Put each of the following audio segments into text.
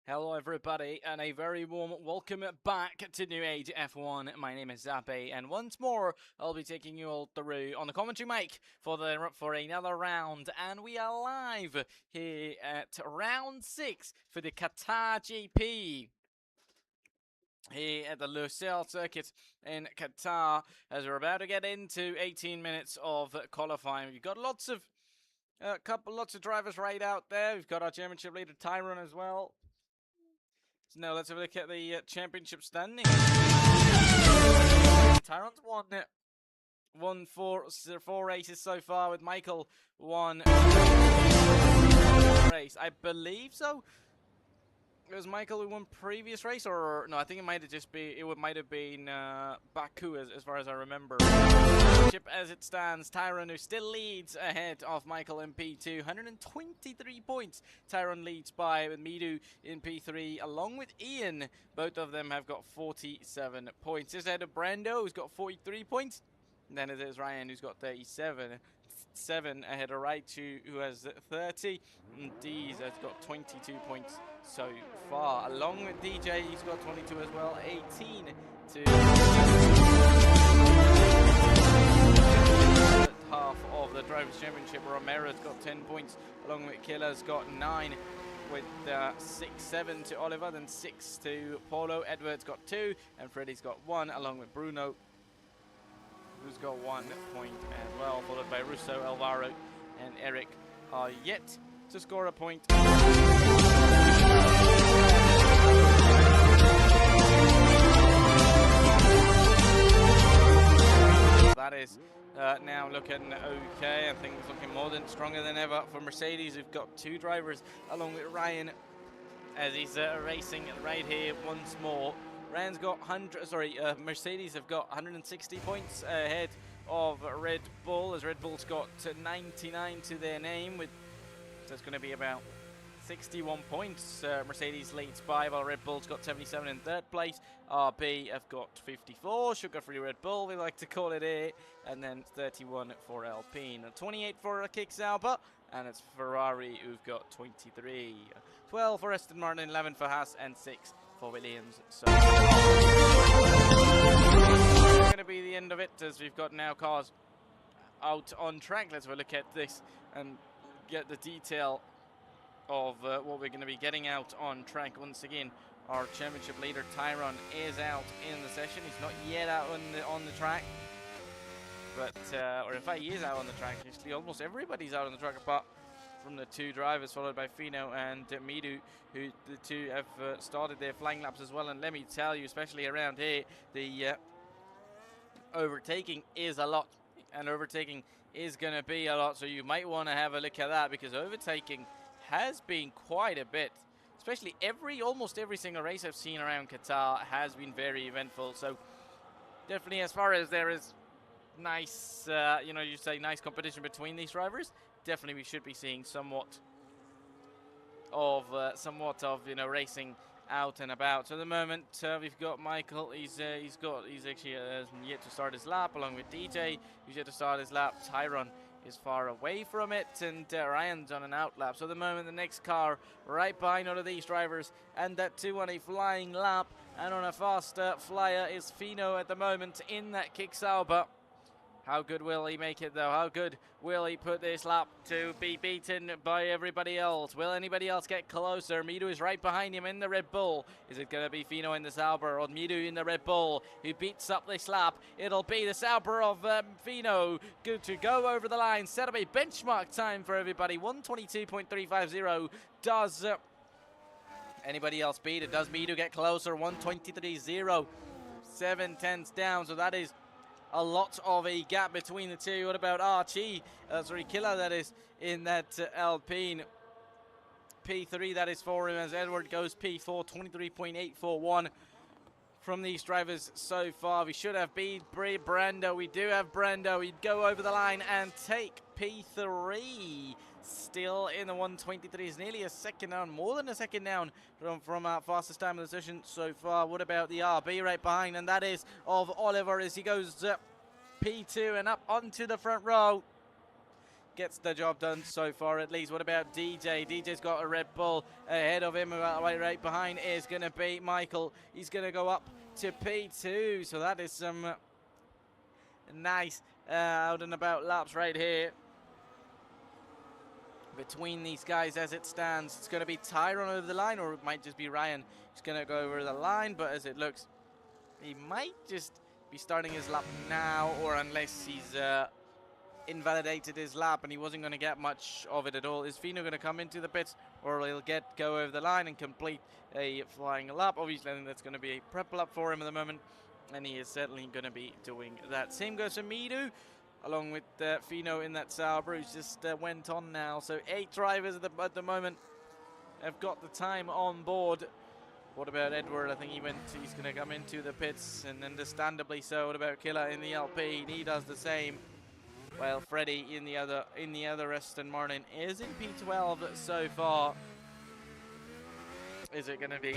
Hello everybody, and a very warm welcome back to New Age F1. My name is Zabe, and once more I'll be taking you all through on the commentary mic for another round, and we are live here at round 6 for the Qatar GP. Here at the Lusail circuit in Qatar, as we're about to get into 18 minutes of qualifying. We've got lots of drivers right out there. We've got our championship leader Tyrone as well. So now let's have a look at the championship standings. Tyrone's won four races so far, with Michael won race. I believe so. It was Michael who won previous race, or no? I think it might have been Baku, as far as I remember. As it stands, Tyrone, who still leads ahead of Michael in P2, 123 points. Tyrone leads by with Midu in P3, along with Ian. Both of them have got 47 points. This ahead of Brando, who's got 43 points. And then it is Ryan, who's got 37. 7 ahead of Raichu, who has 30, and Deez has got 22 points so far. Along with DJ, he's got 22 as well, 18 to half of the Drivers' Championship. Romero's got 10 points, along with Killer's got 9, with 6-7 to Oliver, then 6 to Paulo. Edward's got 2, and Freddie's got 1, along with Bruno, who's got 1 point as well, followed by Russo, Alvaro, and Eric are yet to score a point. That is now looking okay, and things looking more than stronger than ever for Mercedes. We've got 2 drivers along with Ryan as he's racing right here once more. Ryan's got Mercedes have got 160 points ahead of Red Bull, as Red Bull's got 99 to their name, with so it's going to be about 61 points. Mercedes leads by, while Red Bull's got 77 in third place. RB have got 54, sugar-free Red Bull, we like to call it here, and then 31 for Alpine, 28 for Kick Sauber, and it's Ferrari who've got 23. 12 for Aston Martin, 11 for Haas, and 6 for Williams. So it's going to be the end of it, as we've got now cars out on track. Let's have a look at this and get the detail of what we're going to be getting out on track. Once again, our championship leader Tyrone is out in the session. He's not yet out on the track, but or in fact he is out on the track. Actually, almost everybody's out on the track apart from the 2 drivers, followed by Fino and Midu, who the 2 have started their flying laps as well. And let me tell you, especially around here, the overtaking is a lot, and overtaking is going to be a lot, so you might want to have a look at that, because overtaking has been quite a bit, especially almost every single race I've seen around Qatar has been very eventful. So definitely, as far as there is nice nice competition between these drivers, definitely we should be seeing somewhat of racing out and about. So at the moment we've got Michael. He's actually yet to start his lap, along with DJ, who's yet to start his lap. Tyrone is far away from it, and Ryan's on an out lap. So at the moment, the next car right behind all of these drivers, and that 2 on a flying lap and on a faster flyer, is Fino at the moment in that Kick Sauber. How good will he make it, though? How good will he put this lap to be beaten by everybody else? Will anybody else get closer? Midu is right behind him in the Red Bull. Is it going to be Fino in the Sauber, or Midu in the Red Bull, who beats up this lap? It'll be the Sauber of Fino. Good to go over the line. Set up a benchmark time for everybody. 122.350. Does anybody else beat it? Does Midu get closer? 123.0. 7/10 down, so that is a lot of a gap between the 2. What about Archie? Killer, that is, in that Alpine. P3, that is for him, as Edward goes P4, 23.841 from these drivers so far. We should have beat Brando. We do have Brando. He'd go over the line and take P3. Still in the 123, is nearly a second down, more than a second down from our fastest time of the session so far. What about the RB right behind? And that is of Oliver, as he goes P2 and up onto the front row. gets the job done so far at least. What about DJ? DJ's got a Red Bull ahead of him. Right behind is going to be Michael. He's going to go up to P2. So that is some nice out and about laps right here between these guys as it stands. It's going to be Tyron over the line, or it might just be Ryan who's going to go over the line. But as it looks, he might just be starting his lap now, or unless he's invalidated his lap and he wasn't going to get much of it at all. Is Fino going to come into the pits, or he'll go over the line and complete a flying lap? Obviously, I think that's going to be a prep lap for him at the moment, and he is certainly going to be doing that. Same goes for Midu, along with Fino in that Sauber, who's just went on now. So 8 drivers at the moment have got the time on board. What about Edward? I think he's going to come into the pits, and understandably so. What about Killer in the LP? He does the same. Well, Freddie in the other Aston Martin is in P12 so far. Is it going to be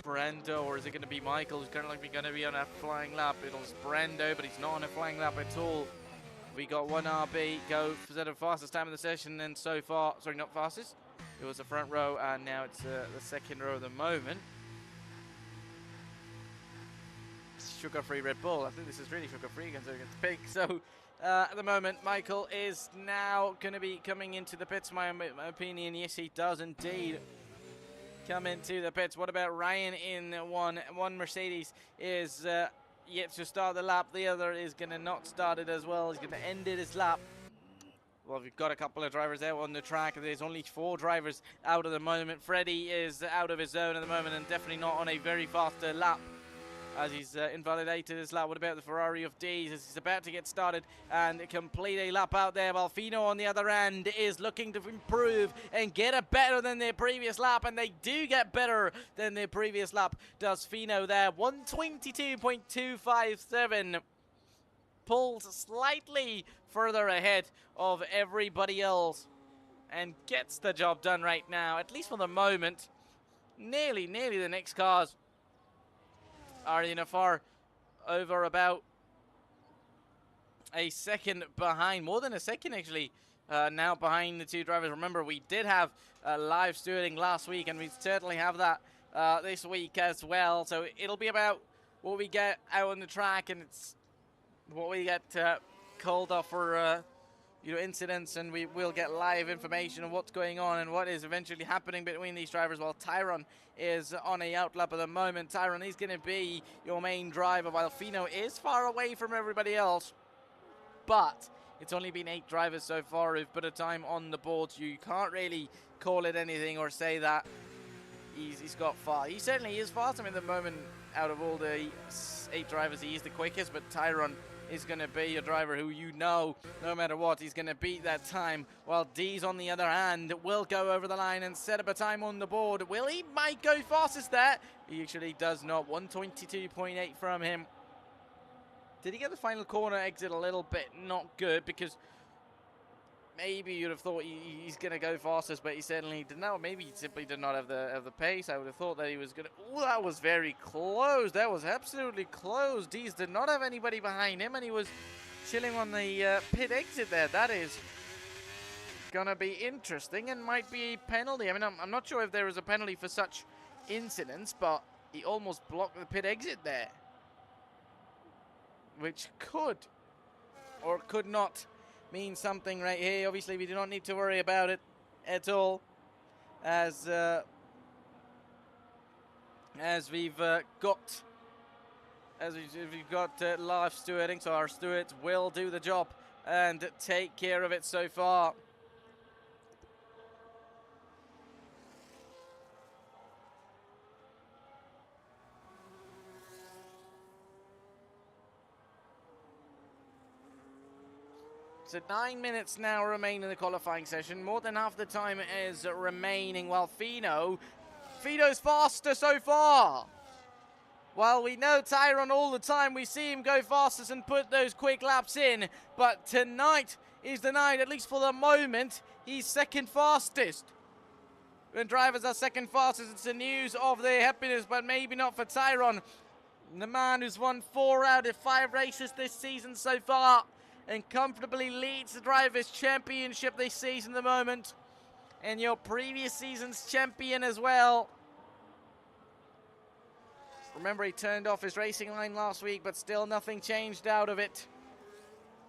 Brando, or is it going to be Michael, who's currently going to be on a flying lap? It was Brando, but he's not on a flying lap at all. We got one RB go for the fastest time of the session, and so far, sorry, not fastest. It was the front row, and now it's the second row at the moment. Sugar-free Red Bull. I think this is really sugar-free considering it's pink. So at the moment, Michael is now going to be coming into the pits. My opinion, yes, he does indeed come into the pits. What about Ryan in one? One Mercedes is yet to start the lap. The other is going to not start it as well. He's going to end it his lap. Well, we've got a couple of drivers out on the track. There's only 4 drivers out at the moment. Freddie is out of his zone at the moment and definitely not on a very fast lap, as he's invalidated his lap. What about the Ferrari of D's as he's about to get started and complete a lap out there? While Fino on the other end is looking to improve and get a better than their previous lap, and they do get better than their previous lap. Does Fino there? 122.257. Pulls slightly further ahead of everybody else and gets the job done right now, at least for the moment. Nearly the next cars are in a far over about a second behind, more than a second actually, now behind the 2 drivers. Remember, we did have live stewarding last week, and we certainly have that this week as well. So it'll be about what we get out on the track, and it's what we get called off for incidents, and we will get live information of what's going on and what is eventually happening between these drivers. While Tyron is on a outlap at the moment. Tyron is going to be your main driver, while Fino is far away from everybody else. But it's only been 8 drivers so far who've put a time on the board. So you can't really call it anything or say that he's got far. He certainly is fast. I mean, at the moment, out of all the 8 drivers, he is the quickest, but Tyron is going to be a driver who no matter what, he's going to beat that time. While D's on the other hand will go over the line and set up a time on the board. Will he? Might go fastest there. He actually does not. 122.8 from him. Did he get the final corner exit a little bit not good, because maybe you'd have thought he's going to go fastest, but he certainly did not. Maybe he simply did not have the pace. I would have thought that he was going to... Oh, that was very close. That was absolutely close. Dees did not have anybody behind him, and he was chilling on the pit exit there. That is going to be interesting and might be a penalty. I mean, I'm not sure if there is a penalty for such incidents, but he almost blocked the pit exit there, which could or could not mean something right here. Obviously, we do not need to worry about it at all, as we've got live stewarding, so our stewards will do the job and take care of it so far. So 9 minutes now remain in the qualifying session. More than half the time is remaining, while Fino's faster so far. While we know Tyron all the time, we see him go fastest and put those quick laps in. But tonight is the night, at least for the moment, he's second fastest. When drivers are second fastest, it's the news of their happiness, but maybe not for Tyron. The man who's won 4 out of 5 races this season so far, and comfortably leads the Drivers' Championship this season at the moment. And your previous season's champion as well. Remember, he turned off his racing line last week, but still nothing changed out of it.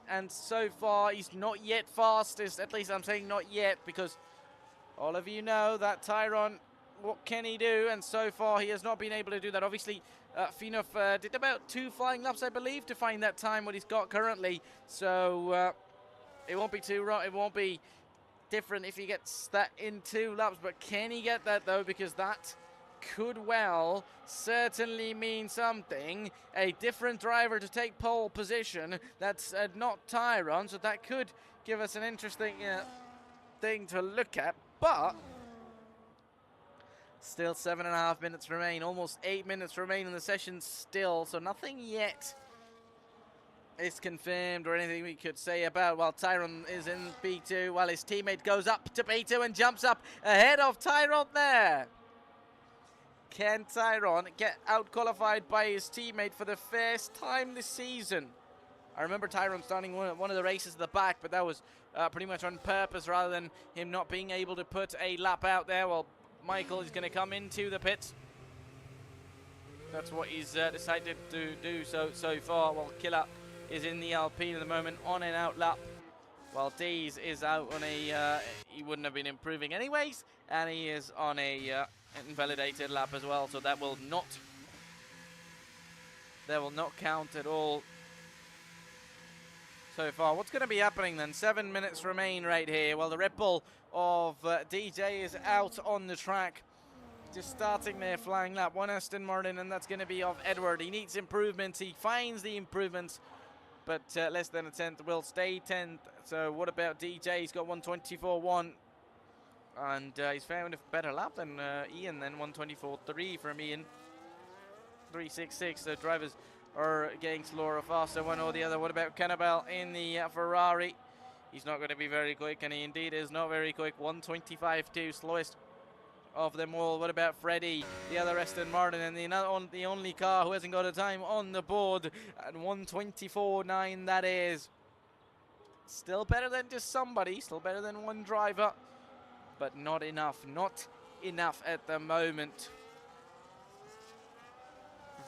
And so far, he's not yet fastest. At least I'm saying not yet, because all of you know that Tyron, what can he do? And so far, he has not been able to do that. Obviously, Finov did about 2 flying laps, I believe, to find that time what he's got currently. So it won't be too wrong. It won't be different if he gets that in 2 laps. But can he get that, though? Because that could well certainly mean something. A different driver to take pole position. That's not Tyron. So that could give us an interesting thing to look at. But still 7.5 minutes remain. Almost 8 minutes remain in the session still. So nothing yet is confirmed or anything we could say about while Tyron is in P2, while his teammate goes up to P2 and jumps up ahead of Tyron there. Can Tyron get out-qualified by his teammate for the first time this season? I remember Tyron starting one of the races at the back, but that was pretty much on purpose rather than him not being able to put a lap out there. Well, Michael is going to come into the pits. That's what he's decided to do so far. Well, Killer is in the Alpine at the moment on an out lap, while Dees is out on a he wouldn't have been improving anyways, and he is on a invalidated lap as well, so that will not count at all so far. What's going to be happening then? 7 minutes remain right here. Well, the Red Bull of DJ is out on the track, just starting their flying lap. One Aston Martin, and that's going to be of Edward. He needs improvements. He finds the improvements, but less than a 10th. Will stay 10th. So what about DJ? He's got 124.1. And he's found a better lap than Ian, then 124.3 from Ian. 366. The drivers are getting slower or faster, one or the other. What about Cannibal in the Ferrari? He's not going to be very quick, and he indeed is not very quick. 125.2, slowest of them all. What about Freddie, the other Aston Martin, and the only car who hasn't got a time on the board at 124.9, that is. Still better than just somebody, still better than one driver, but not enough at the moment.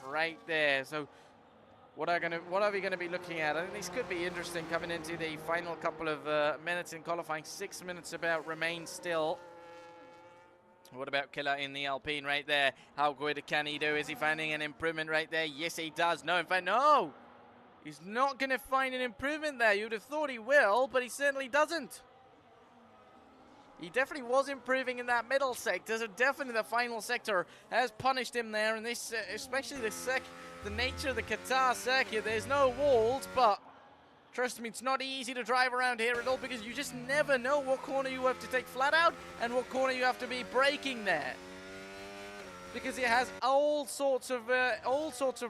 Right there. So what are we going to be looking at? I think this could be interesting coming into the final couple of minutes in qualifying. 6 minutes about remain still. What about Killer in the Alpine right there? How good can he do? Is he finding an improvement right there? Yes, he does. No, in fact, no. He's not going to find an improvement there. You'd have thought he will, but he certainly doesn't. He definitely was improving in that middle sector, so definitely the final sector has punished him there. And this, especially the nature of the Qatar circuit, there's no walls, but trust me, it's not easy to drive around here at all, because you just never know what corner you have to take flat out and what corner you have to be braking there. Because it has all sorts of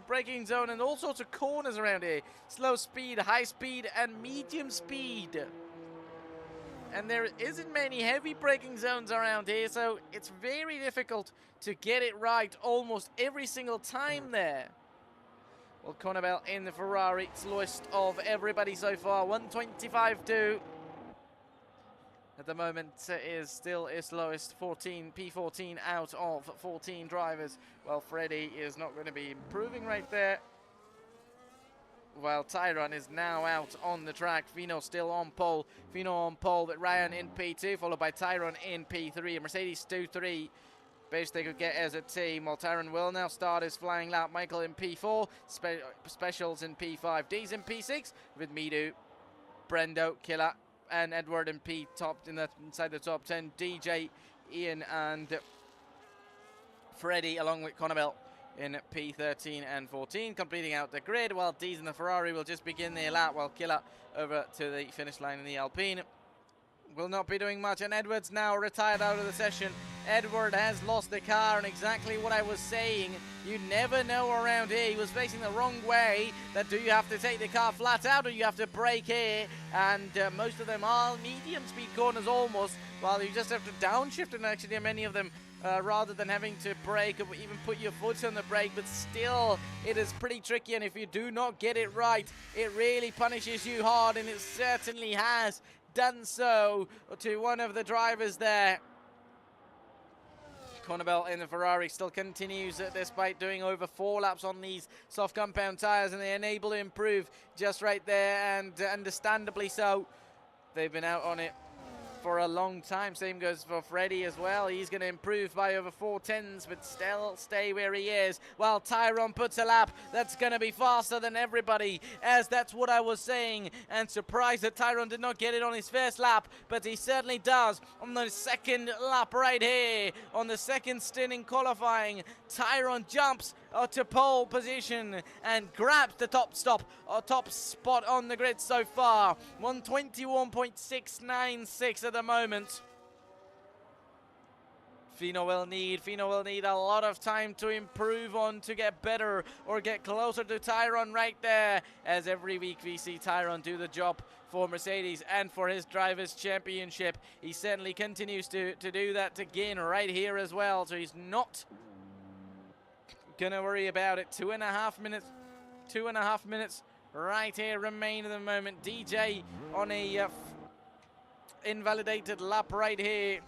braking zone and all sorts of corners around here. Slow speed, high speed, and medium speed. And there isn't many heavy braking zones around here, so it's very difficult to get it right almost every single time there. Well, Conabel in the Ferrari, slowest of everybody so far, 125.2. At the moment is still his slowest, P14 out of 14 drivers. Well, Freddie is not going to be improving right there, while Tyron is now out on the track. Fino still on pole. Fino on pole, but Ryan in P2, followed by Tyron in P3. A Mercedes 2-3. Best they could get as a team. While Tyron will now start his flying lap. Michael in P4. Specials in P5. D's in P6 with Midu, Brendo, Killer, and Edward in inside the top 10. DJ, Ian, and Freddie, along with Conabel in P13 and 14, completing out the grid, while D's in the Ferrari will just begin their lap, while Killer over to the finish line in the Alpine will not be doing much. And Edward's now retired out of the session. Edward has lost the car, and exactly what I was saying, you never know around here. He was facing the wrong way. That do you have to take the car flat out, or you have to brake here? And most of them are medium speed corners almost, while you just have to downshift, and actually many of them rather than having to brake or even put your foot on the brake, but still it is pretty tricky, and if you do not get it right, it really punishes you hard, and it certainly has done so to one of the drivers there. Connabel in the Ferrari still continues despite doing over 4 laps on these soft compound tyres, and they're unable to improve just right there, and understandably so. They've been out on it for a long time. Same goes for Freddie as well. He's going to improve by over 4/10s, but still stay where he is. While Tyrone puts a lap that's going to be faster than everybody, as that's what I was saying. And surprised that Tyrone did not get it on his first lap, but he certainly does on the second lap right here. On the second stint in qualifying, Tyrone jumps to pole position and grabs the top spot on the grid so far. 121.696 at the moment. Fino will need a lot of time to improve on, to get better or get closer to Tyrone right there, as every week we see Tyrone do the job for Mercedes and for his Drivers' Championship. He certainly continues to do that again right here as well, so he's not gonna worry about it. 2.5 minutes right here remain at the moment. DJ on a invalidated lap right here.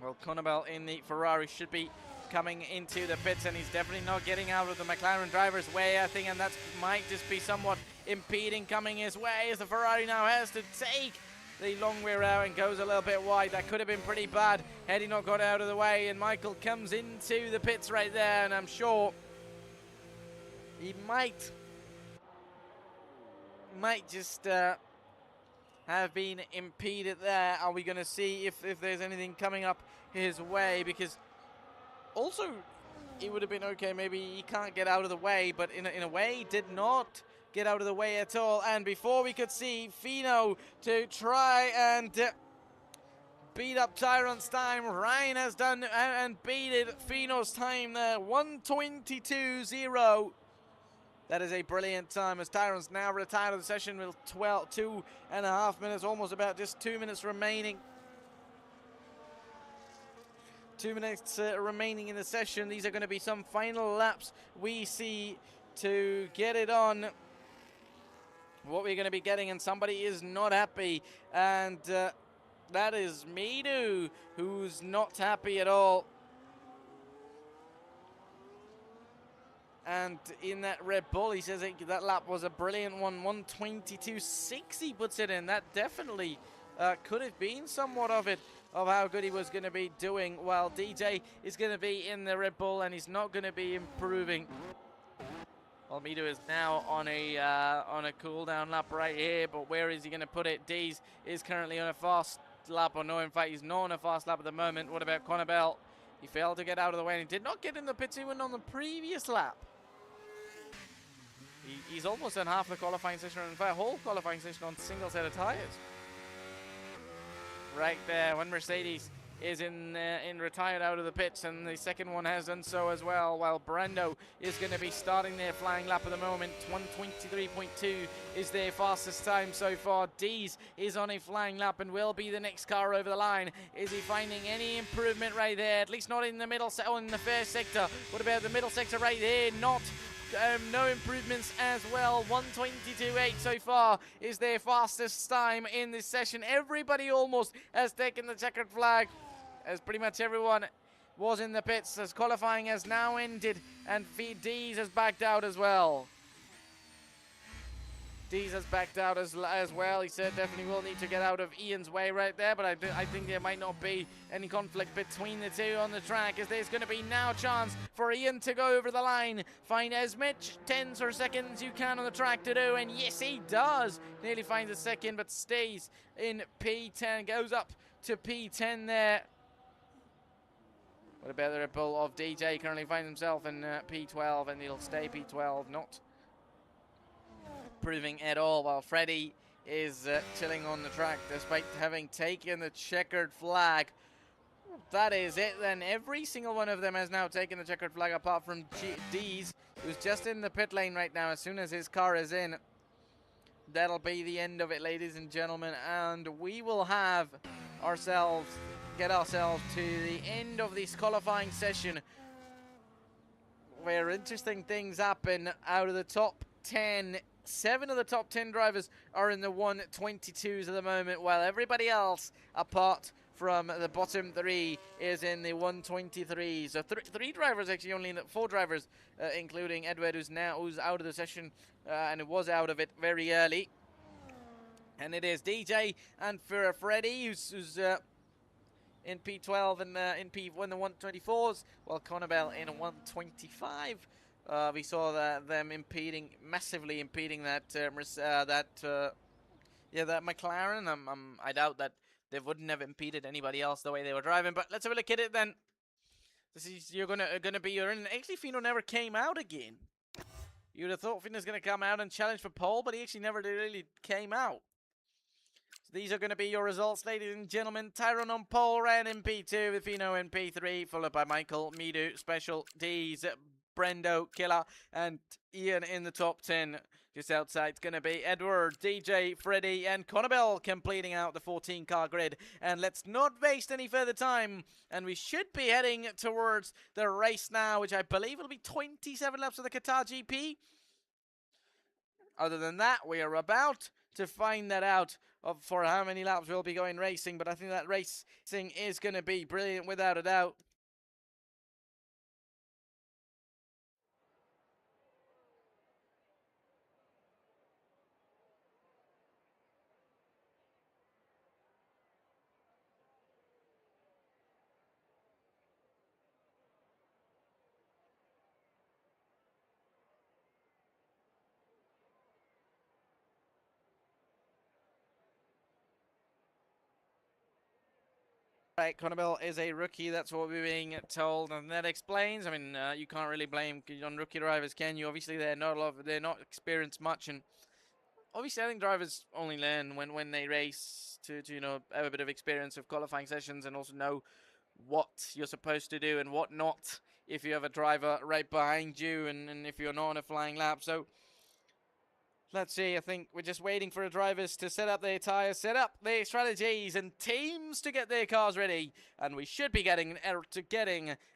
Well, Connabel in the Ferrari should be coming into the pits, and he's definitely not getting out of the McLaren driver's way, I think, and that might just be somewhat impeding coming his way, as the Ferrari now has to take the long way around and goes a little bit wide. That could have been pretty bad had he not got out of the way, and Michael comes into the pits right there, and I'm sure he might just have been impeded there. Are we going to see if there's anything coming up his way? Because also it would have been okay, maybe he can't get out of the way, but in a way he did not get out of the way at all. And before we could see Fino to try and beat up Tyrone's time, Ryan has done and beaten Fino's time there. 1:22.0. That is a brilliant time, as Tyrone's now retired of the session with 2.5 minutes, almost about just 2 minutes remaining. 2 minutes remaining in the session. These are going to be some final laps we see to get it on. What we're going to be getting, and somebody is not happy, and that is Midu, who's not happy at all. And in that Red Bull, he says that lap was a brilliant one. 1:22.6 he puts it in. That definitely could have been somewhat of how good he was going to be doing, while DJ is going to be in the Red Bull and he's not going to be improving. Almeida is now on a cool down lap right here, but where is he going to put it? Dees is currently on a fast lap, or no, in fact, he's not on a fast lap at the moment. What about Connabel? He failed to get out of the way, and he did not get in the pits even on the previous lap. He's almost done half the qualifying session, in fact, whole qualifying session on single set of tires. Right there, when Mercedes is in retired out of the pits, and the second one has done so as well, while Brando is going to be starting their flying lap at the moment. 1:23.2 is their fastest time so far. Dees is on a flying lap and will be the next car over the line. Is he finding any improvement right there? At least not in the middle, in the first sector. What about the middle sector right here? Not. No improvements as well. 1:22.8 so far is their fastest time in this session. Everybody almost has taken the checkered flag, as pretty much everyone was in the pits, as qualifying has now ended, and Dees has backed out as well. Dees has backed out as well. He said definitely will need to get out of Ian's way right there, but I think there might not be any conflict between the two on the track, as there's going to be now a chance for Ian to go over the line. Find as much tenths or seconds you can on the track to do, and yes, he does. Nearly finds a second, but stays in P10, goes up to P10 there. What about the Red Bull of DJ? Currently finds himself in P12, and he'll stay P12, not improving at all, while Freddie is chilling on the track despite having taken the checkered flag. That is it then. Every single one of them has now taken the checkered flag, apart from Dees, who's just in the pit lane right now. As soon as his car is in, that'll be the end of it, ladies and gentlemen, and we will have ourselves get ourselves to the end of this qualifying session, where interesting things happen. Out of the top 10, 7 of the top 10 drivers are in the 122s at the moment, while everybody else, apart from the bottom 3, is in the 123s. So 3 drivers, actually only 4 drivers, including Edward, who's out of the session, and it was out of it very early. And it is DJ and for Freddie, who's in P12 and in P1 the 124s, while Connabel in a 125. We saw them massively impeding that McLaren. I doubt that they wouldn't have impeded anybody else the way they were driving. But let's have a look at it then. This is you're gonna be your in. Actually, Fino never came out again. You'd have thought Fino's gonna come out and challenge for pole, but he actually never really came out. These are going to be your results, ladies and gentlemen. Tyrone on pole, Ryan in P2, with Fino in P3, followed by Michael, Midu, Special, D's, Brendo, Killer, and Ian in the top 10. Just outside, it's going to be Edward, DJ, Freddie, and Connabel completing out the 14-car grid. And let's not waste any further time. And we should be heading towards the race now, which I believe will be 27 laps of the Qatar GP. Other than that, we are about to find that out for how many laps we'll be going racing, but I think that racing is going to be brilliant without a doubt. Right, Connabel is a rookie, that's what we're being told, and that explains. I mean, you can't really blame on rookie drivers, can you? Obviously, they're not experienced much, and obviously, I think drivers only learn when they race to have a bit of experience of qualifying sessions and also know what you're supposed to do and what not if you have a driver right behind you and if you're not on a flying lap. So let's see, I think we're just waiting for the drivers to set up their tyres, set up their strategies and teams to get their cars ready. And we should be getting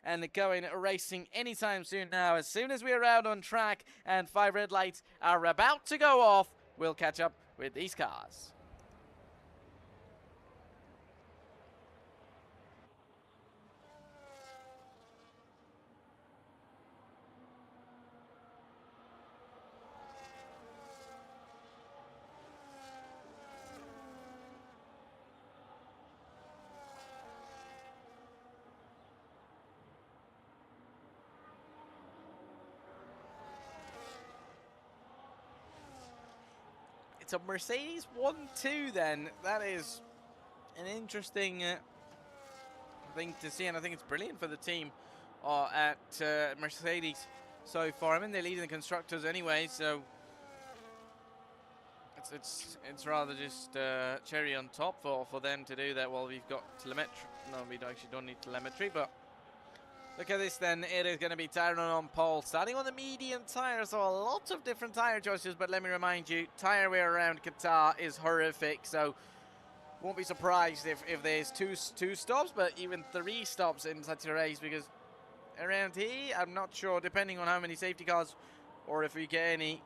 and going racing anytime soon now. As soon as we're out on track and 5 red lights are about to go off, we'll catch up with these cars. It's a Mercedes 1-2 then. That is an interesting thing to see, and I think it's brilliant for the team at Mercedes so far. I mean, they're leading the constructors anyway, so it's rather just cherry on top for them to do that. Well, we've got telemetry. No, we actually don't need telemetry, but look at this then. It is going to be Tyrone on pole, starting on the medium tire, so a lot of different tire choices, but let me remind you, tire wear around Qatar is horrific, so won't be surprised if there's two stops, but even 3 stops in such a race, because around here, I'm not sure, depending on how many safety cars or if we get any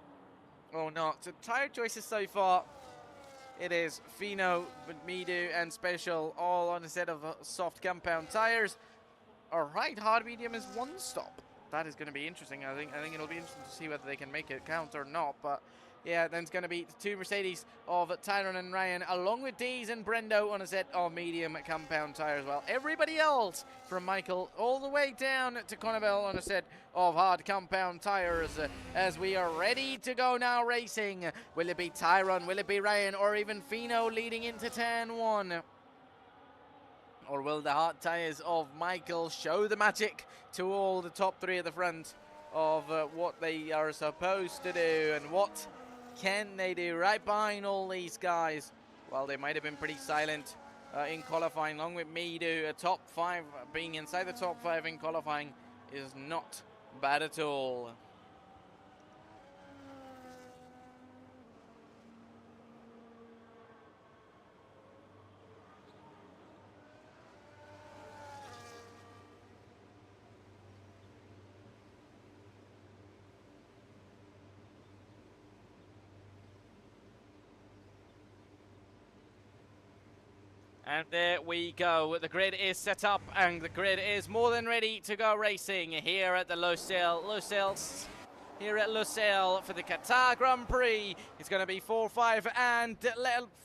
or not. So tire choices so far, it is Fino, Midu, and Special, all on a set of soft compound tires. All right, hard medium is 1 stop. That is going to be interesting. I think it'll be interesting to see whether they can make it count or not. But yeah, then it's going to be the 2 Mercedes of Tyrone and Ryan, along with D's and Brendo on a set of medium compound tires. Well, everybody else from Michael all the way down to Connabel on a set of hard compound tires, as we are ready to go now racing. Will it be Tyrone? Will it be Ryan? Or even Fino leading into turn 1? Or will the hard tyres of Michael show the magic to all the top 3 at the front of what they are supposed to do, and what can they do right behind all these guys? Well, they might have been pretty silent in qualifying, along with Midu. A top 5, being inside the top 5 in qualifying is not bad at all. And there we go. The grid is set up, and the grid is more than ready to go racing here at the Losail here at Losail for the Qatar Grand Prix. It's going to be 4-5 and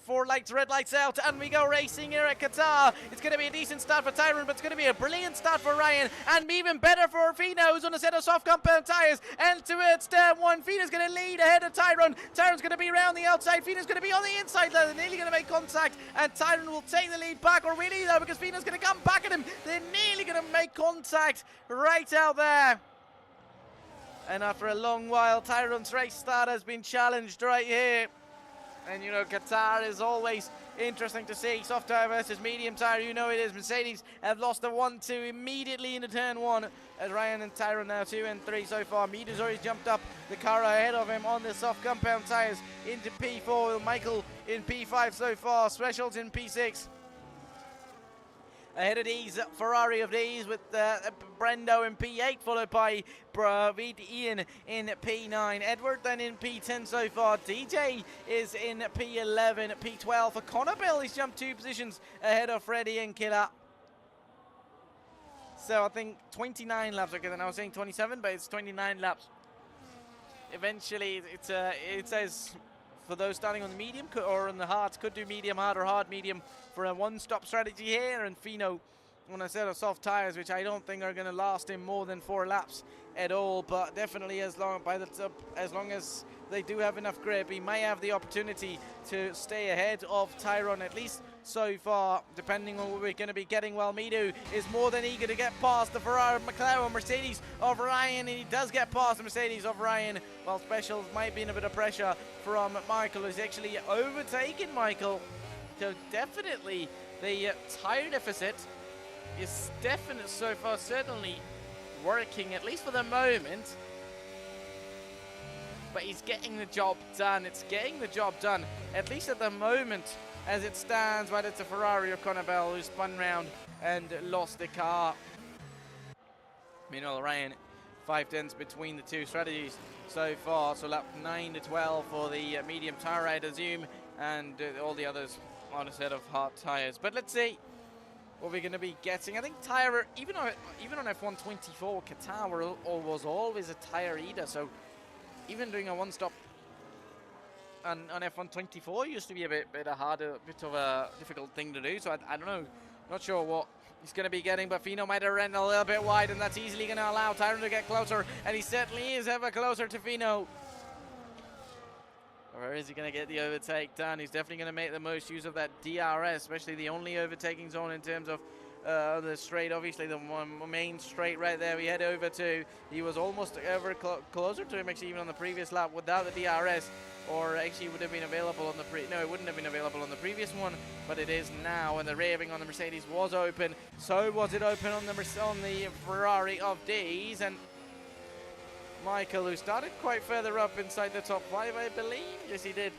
4 lights, red lights out, and we go racing here at Qatar. It's going to be a decent start for Tyron, but it's going to be a brilliant start for Ryan, and even better for Fino, who's on a set of soft compound tyres. And towards turn 1, Fino's going to lead ahead of Tyron. Tyron's going to be around the outside. Fino's going to be on the inside. They're nearly going to make contact, and Tyron will take the lead back, or really though, because Fino's going to come back at him. They're nearly going to make contact right out there. And after a long while, Tyron's race start has been challenged right here. And you know, Qatar is always interesting to see. Soft tyre versus medium tyre, you know it is. Mercedes have lost the 1-2 immediately into turn 1. As Ryan and Tyron now 2 and 3 so far. Meader's already jumped up the car ahead of him on the soft compound tyres into P4. Michael in P5 so far. Thresholds in P6. Ahead of these, Ferrari of these with Brendo in P8, followed by Ian in P9. Edward then in P10 so far. DJ is in P11, P12 for Connor Bell. He's jumped 2 positions ahead of Freddie and Killer. So I think 29 laps. Okay, then I was saying 27, but it's 29 laps. Eventually, it says for those starting on the medium or on the hards, could do medium hard or hard medium for a one-stop strategy here. And Fino on a set of soft tires, which I don't think are going to last him more than 4 laps at all, but definitely as long as they do have enough grip, he may have the opportunity to stay ahead of Tyron, at least so far, depending on what we're going to be getting. Well, Midu is more than eager to get past the Ferrari McLaren Mercedes of Ryan, and he does get past the Mercedes of Ryan. Well, Specials might be in a bit of pressure from Michael, who's actually overtaken Michael. So definitely the tire deficit is definite so far, certainly working, at least for the moment. But he's getting the job done. It's getting the job done, at least at the moment as it stands. But it's a Ferrari of Connor Bell who spun round and lost the car. Meanwhile, Ryan, 5 tenths between the two strategies so far. So lap 9 to 12 for the medium tire, I'd assume, and all the others on a set of hard tires. But let's see what we're going to be getting. I think tire, even on F124, Qatar was always a tire eater. So even doing a one-stop on F124 used to be a bit of a difficult thing to do. So I don't know, not sure what he's going to be getting, but Fino might have ran a little bit wide, and that's easily going to allow Tyron to get closer, and he certainly is ever closer to Fino. Or is he going to get the overtake done? He's definitely going to make the most use of that DRS, especially the only overtaking zone in terms of the straight. Obviously, the main straight right there we head over to. He was almost ever closer to him, actually, even on the previous lap without the DRS. Or actually would have been available on the no, it wouldn't have been available on the previous one, but it is now. And the raving on the Mercedes was open. So was it open on the Ferrari of D's. And Michael, who started quite further up inside the top 5, I believe. Yes, he did.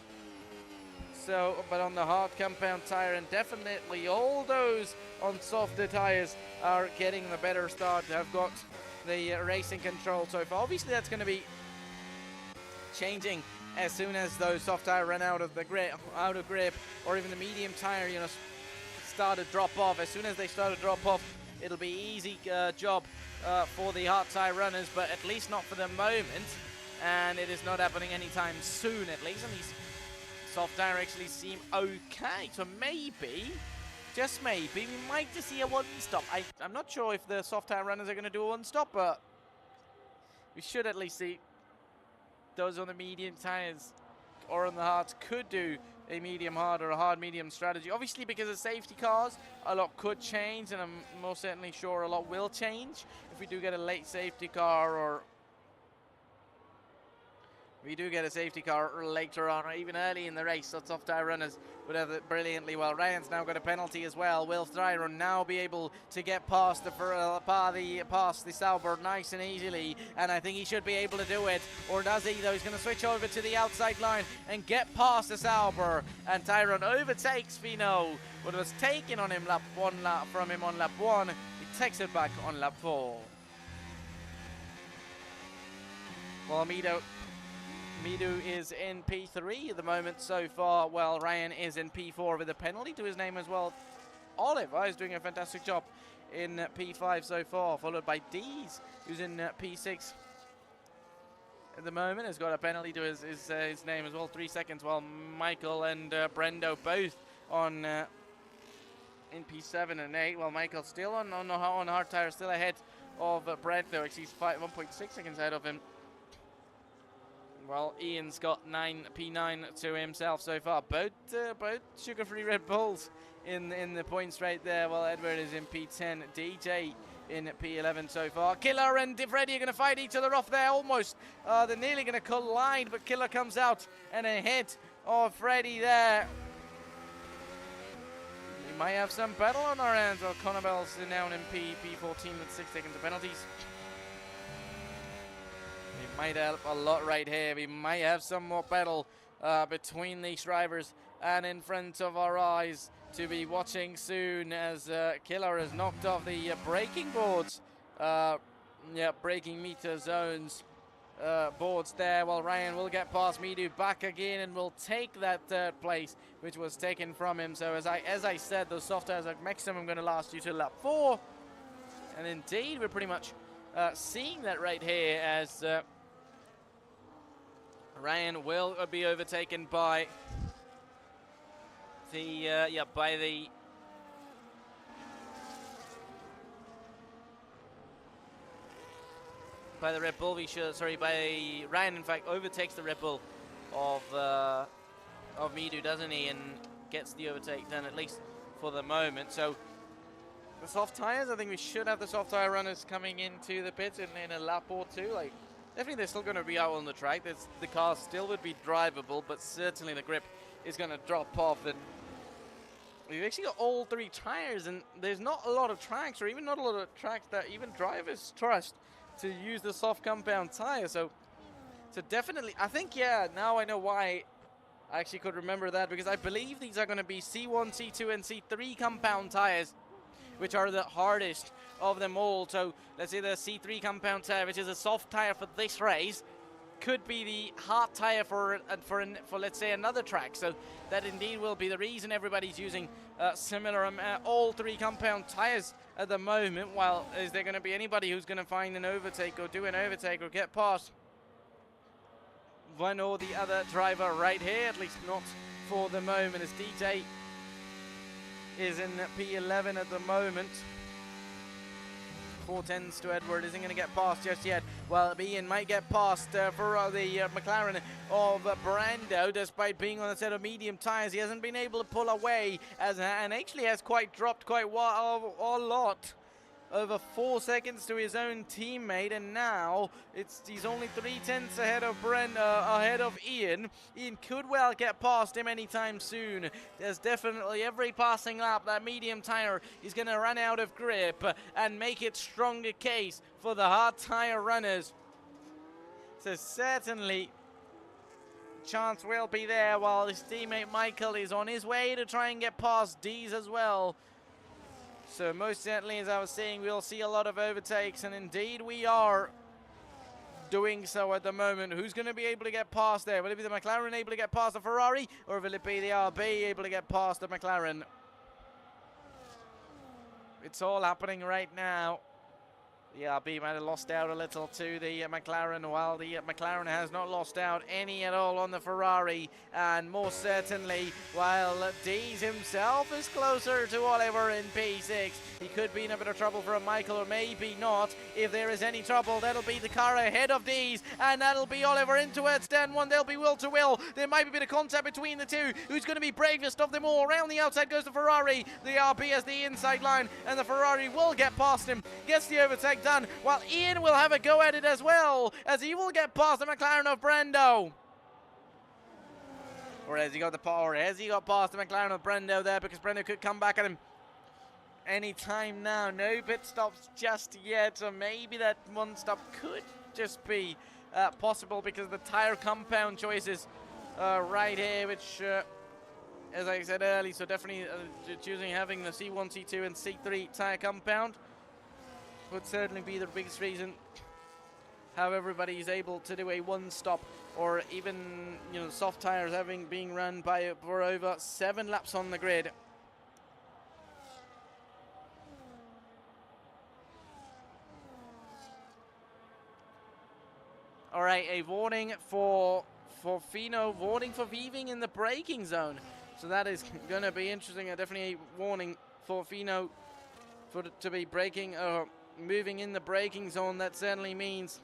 So, but on the hard compound tire, and definitely all those on softer tires are getting the better start. Have got the racing control so far. Obviously, that's going to be changing as soon as those soft tire run out of grip, or even the medium tire, you know, start to drop off. As soon as they start to drop off, it'll be easy job for the hard tire runners, but at least not for the moment, and it is not happening anytime soon, at least. And these soft tire actually seem okay, so maybe, just maybe, we might just see a one-stop. I'm not sure if the soft tire runners are going to do a one-stop, but we should at least see those on the medium tires or on the hards could do a medium hard or a hard medium strategy. Obviously, because of safety cars, a lot could change, and I'm most certainly sure a lot will change if we do get a late safety car, or we do get a safety car later on, or even early in the race. So soft tire runners would have it brilliantly well. Ryan's now got a penalty as well. Will Tyron now be able to get past the Sauber nice and easily, and I think he should be able to do it. Or does he, though? He's going to switch over to the outside line and get past the Sauber, and Tyron overtakes Fino. What was taken on him from him on lap 1, he takes it back on lap 4. Well, Midu is in P3 at the moment so far. Well, Ryan is in P4 with a penalty to his name as well. Oliver is doing a fantastic job in P5 so far, followed by Dees, who's in P6 at the moment. Has got a penalty to his name as well, 3 seconds, while Michael and Brendo both on in P7 and 8. Well, Michael still on hard tire, still ahead of Brent, though. Actually, he's 1.6 seconds ahead of him. Well, Ian's got P9 to himself so far. Both sugar-free Red Bulls in the points right there. Well, Edward is in P10. DJ in P11 so far. Killer and Freddy are going to fight each other off there almost. They're nearly going to collide, but Killer comes out and ahead of Freddy there. We might have some battle on our hands. Well, Connabel's down in P14 with 6 seconds of penalties. It might help a lot right here. We might have some more battle between these drivers and in front of our eyes to be watching soon, as Killer has knocked off the braking boards. Braking meter zones boards there. Well, Ryan will get past Midu back again and will take that third place, which was taken from him. So as I said, those soft tires are maximum going to last you till lap 4. And indeed, we're pretty much seeing that right here, as Ryan will be overtaken by the Red Bull. Ryan in fact overtakes the Red Bull of Midu, doesn't he, and gets the overtake done, at least for the moment. So the soft tires, I think we should have the soft tire runners coming into the pits in a lap or two. Like, definitely they're still going to be out on the track. The car still would be drivable, but certainly the grip is going to drop off. And we've actually got all 3 tires, and there's not a lot of tracks, or even not a lot of tracks that even drivers trust to use the soft compound tire. So definitely, I think, yeah, now I know why I actually could remember that, because I believe these are going to be C1, C2, and C3 compound tires, which are the hardest of them all. So let's say the C3 compound tire, which is a soft tire for this race, could be the hard tire for let's say another track. So that indeed will be the reason everybody's using similar all 3 compound tires at the moment. While is there going to be anybody who's going to find an overtake or do an overtake or get past one or the other driver right here? At least not for the moment, as DJ is in P11 at the moment. 410s to Edward, isn't going to get past just yet. Well, Ian might get past for the McLaren of Brando, despite being on a set of medium tires. He hasn't been able to pull away, and actually has dropped quite a lot. Over 4 seconds to his own teammate, and now he's only 3/10 ahead of Ian. Ian could well get past him anytime soon. There's definitely every passing lap that medium tire is going to run out of grip and make it stronger case for the hard tire runners. So certainly chance will be there, while his teammate Michael is on his way to try and get past Dees as well. So most certainly, as I was saying, we'll see a lot of overtakes, and indeed we are doing so at the moment. Who's going to be able to get past there? Will it be the McLaren able to get past the Ferrari, or will it be the RB able to get past the McLaren? It's all happening right now. The RB might have lost out a little to the McLaren, while the McLaren has not lost out any at all on the Ferrari. And more certainly, while Dees himself is closer to Oliver in P6, he could be in a bit of trouble for a Michael, or maybe not. If there is any trouble, that'll be the car ahead of Dees, and that'll be Oliver in towards turn 1. They'll be will to will. There might be a bit of contact between the two. Who's going to be bravest of them all? Around the outside goes the Ferrari. The RB has the inside line, and the Ferrari will get past him. Gets the overtake done, while Ian will have a go at it as well, as he will get past the McLaren of Brando. Or has he got past the McLaren of Brando there, because Brando could come back at him any time now. No pit stops just yet, so maybe that one stop could just be possible because of the tire compound choices right here, which as I said earlier, so definitely choosing having the C1, C2 and C3 tire compound would certainly be the biggest reason how everybody is able to do a one stop, or even, you know, soft tires being run for over 7 laps on the grid. All right, a warning for Fino, warning for weaving in the braking zone. So that is going to be interesting. Definitely a warning for Fino to be braking or moving in the braking zone. That certainly means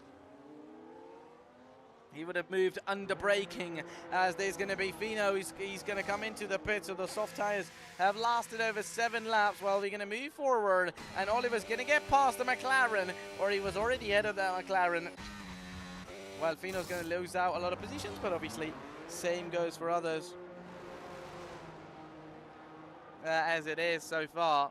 he would have moved under braking, as there's going to be Fino. He's going to come into the pit. So the soft tyres have lasted over 7 laps. Well, we're going to move forward, and Oliver's going to get past the McLaren, or he was already ahead of that McLaren. Well, Fino's going to lose out a lot of positions, but obviously same goes for others as it is so far.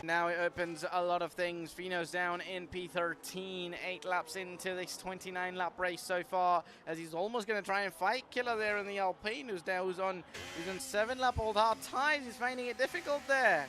Now it opens a lot of things. Fino's down in P13, 8 laps into this 29-lap race so far, as he's almost going to try and fight Killer there in the Alpine, who's on 7-lap old hard tyres. He's finding it difficult there.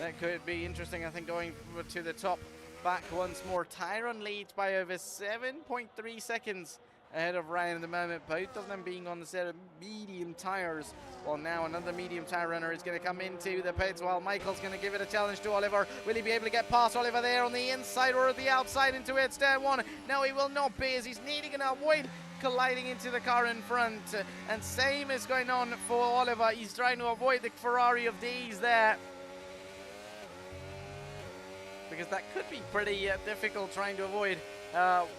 That could be interesting, I think, going to the top back once more. Tyron leads by over 7.3 seconds ahead of Ryan at the moment, both of them being on the set of medium tyres. Well, now another medium tyre runner is going to come into the pits, while Michael's going to give it a challenge to Oliver. Will he be able to get past Oliver there on the inside or the outside into it? Stand one. No, he will not be, as he's nearly going to avoid colliding into the car in front. And same is going on for Oliver. He's trying to avoid the Ferrari of D's there, because that could be pretty difficult, trying to avoid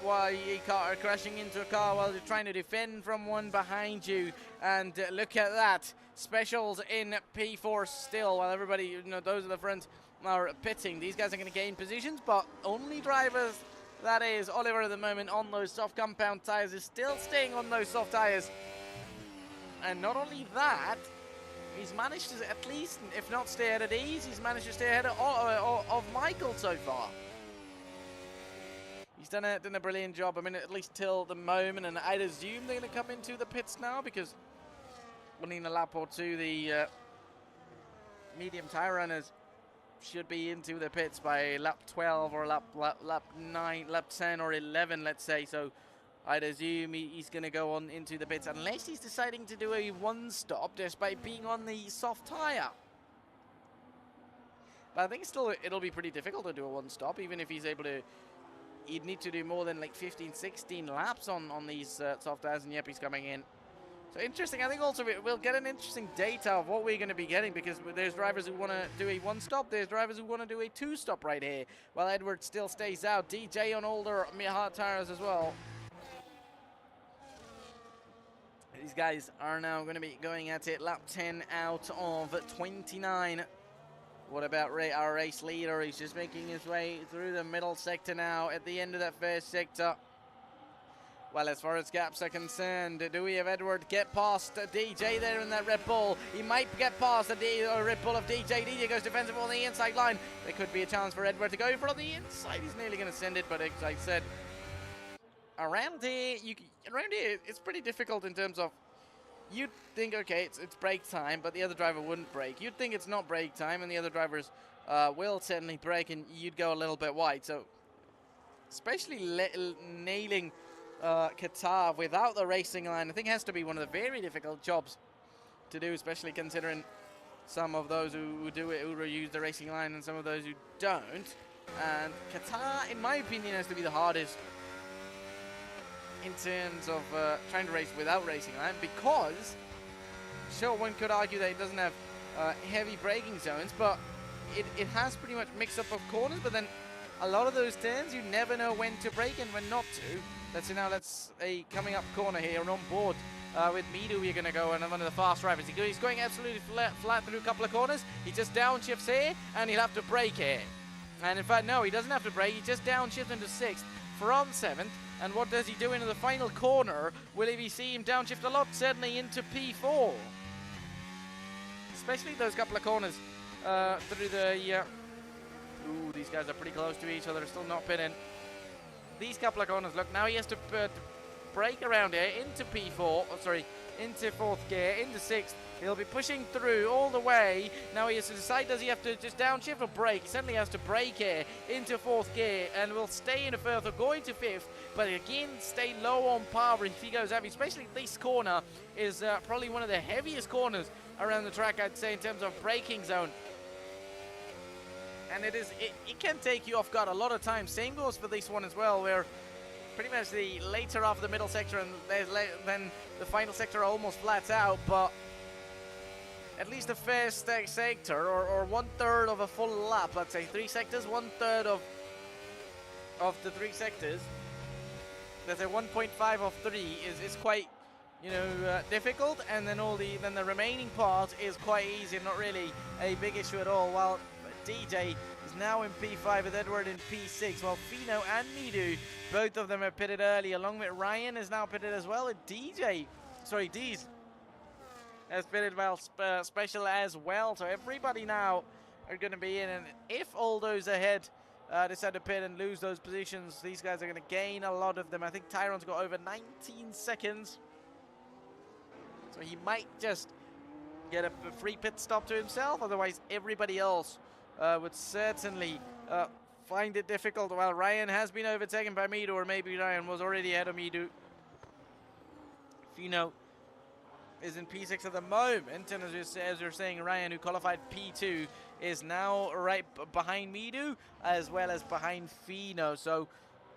while you are crashing into a car while you're trying to defend from one behind you. And look at that, specials in P4 still, while everybody, you know, those at the front are pitting. These guys are going to gain positions, but only drivers, that is Oliver at the moment, on those soft compound tires, is still staying on those soft tires. And not only that, he's managed to at least, if not stay ahead of these, he's managed to stay ahead of Michael so far. He's done a brilliant job. I mean, at least till the moment, and I'd assume they're going to come into the pits now, because winning a lap or two, the medium tire runners should be into the pits by lap 12 or lap 9, lap 10 or 11, let's say. So I'd assume he's going to go on into the pits, unless he's deciding to do a one-stop despite being on the soft tire. But I think still it'll be pretty difficult to do a one-stop, even if he's able to. He'd need to do more than like 15, 16 laps on these soft tires, and yep, he's coming in. So interesting. I think also we'll get an interesting data of what we're going to be getting, because there's drivers who want to do a one-stop, there's drivers who want to do a two-stop right here, while Edward still stays out. DJ on older hard tires as well. These guys are now going to be going at it. Lap 10 out of 29. What about our race leader? He's just making his way through the middle sector now at the end of that first sector. Well, as far as gaps are concerned, do we have Edward get past DJ there in that Red Bull? He might get past the Red Bull of DJ. DJ goes defensive on the inside line. There could be a chance for Edward to go for on the inside. He's nearly going to send it, but as I said, around here, it's pretty difficult in terms of, you'd think, okay, it's break time, but the other driver wouldn't brake. You'd think it's not break time, and the other drivers will certainly brake, and you'd go a little bit wide. So, especially nailing QATAR without the racing line, I think has to be one of the very difficult jobs to do, especially considering some of those who do it, who use the racing line, and some of those who don't. And QATAR, in my opinion, has to be the hardest in terms of trying to race without racing line, because sure, one could argue that it doesn't have heavy braking zones, but it has pretty much mixed up of corners. But then a lot of those turns, you never know when to brake and when not to. That's a coming up corner here, and on board with Midu we're going to go, and one of the fast drivers. He's going absolutely flat through a couple of corners. He just downshifts here, and he'll have to brake here. And in fact, no, he doesn't have to brake. He just downshifts into 6th from 7th. And what does he do into the final corner? Will he see him downshift a lot? Certainly into P4. Especially those couple of corners through the... Ooh, these guys are pretty close to each other. Still not pitting. These couple of corners. Look, now he has to brake around here into P4. Oh, sorry, into 4th gear, into 6th. He'll be pushing through all the way. Now he has to decide, does he have to just downshift or brake? He certainly has to brake here into 4th gear and will stay in 4th or go into 5th. But again, stay low on power if he goes heavy. Especially this corner is probably one of the heaviest corners around the track, I'd say, in terms of braking zone. And it can take you off guard a lot of times. Same goes for this one as well, where pretty much the later half of the middle sector and then the final sector almost flats out, but at least the first sector, or 1/3 of a full lap, let's say 3 sectors, 1/3 of the 3 sectors, let's say 1.5 of 3 is quite, you know, difficult, and then the remaining part is quite easy, not really a big issue at all. While DJ is now in P5 with Edward in P6, while Fino and Midu, both of them are pitted early, along with Ryan is now pitted as well, and Dees has pitted well, special as well. So everybody now are going to be in, and if all those ahead decide to pit and lose those positions, these guys are going to gain a lot of them. I think Tyron's got over 19 seconds, so he might just get a free pit stop to himself. Otherwise, everybody else would certainly find it difficult. While Ryan has been overtaken by Midu, or maybe Ryan was already ahead of Midu. Fino is in P6 at the moment, and as you're saying, Ryan, who qualified P2, is now right behind Midu, as well as behind Fino. So,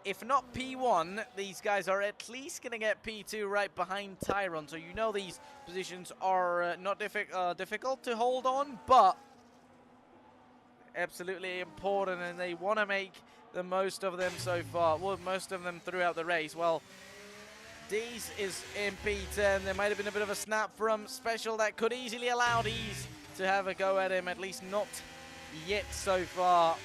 if not P1, these guys are at least going to get P2 right behind Tyron. So you know these positions are not difficult to hold on, but absolutely important, and they want to make the most of them so far. Well, most of them throughout the race. Well, Dees is in P10. There might have been a bit of a snap from Special that could easily allow Dees to have a go at him, at least not yet so far.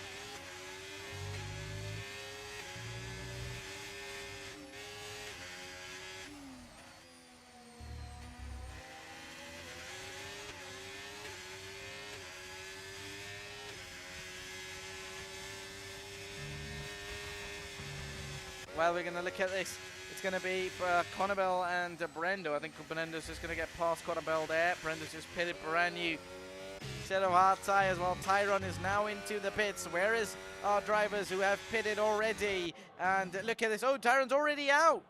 Well, we're going to look at this. It's going to be for Conabel and Brendo. I think Brendo's just going to get past Conabel there. Brendo's just pitted brand new set of hard tyres, while Tyron is now into the pits. Where is our drivers who have pitted already? And look at this. Oh, Tyron's already out.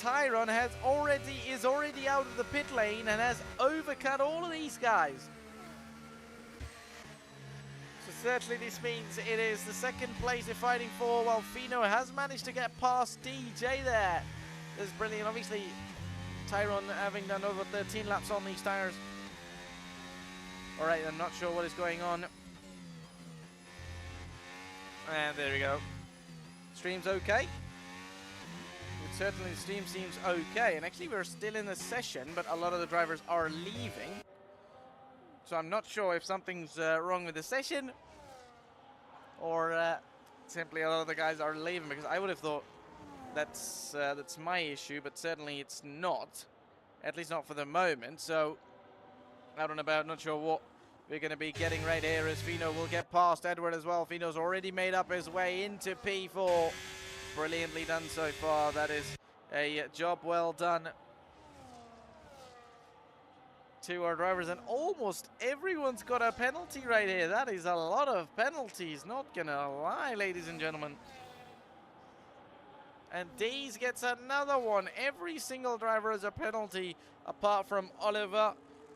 Tyron is already out of the pit lane and has overcut all of these guys. Certainly this means it is the second place they're fighting for, while Fino has managed to get past DJ there. This is brilliant. Obviously, Tyron having done over 13 laps on these tyres. Alright, I'm not sure what is going on. And there we go. Stream's okay. Certainly the stream seems okay. And actually we're still in the session, but a lot of the drivers are leaving. So I'm not sure if something's wrong with the session, or simply a lot of the guys are leaving, because I would have thought that's my issue, but certainly it's not, at least not for the moment. So out and about, not sure what we're going to be getting right here, as Fino will get past Edward as well. Fino's already made up his way into P4. Brilliantly done so far. That is a job well done to our drivers, and almost everyone's got a penalty right here. That is a lot of penalties, not gonna lie, ladies and gentlemen. And Dees gets another one. Every single driver has a penalty, apart from Oliver,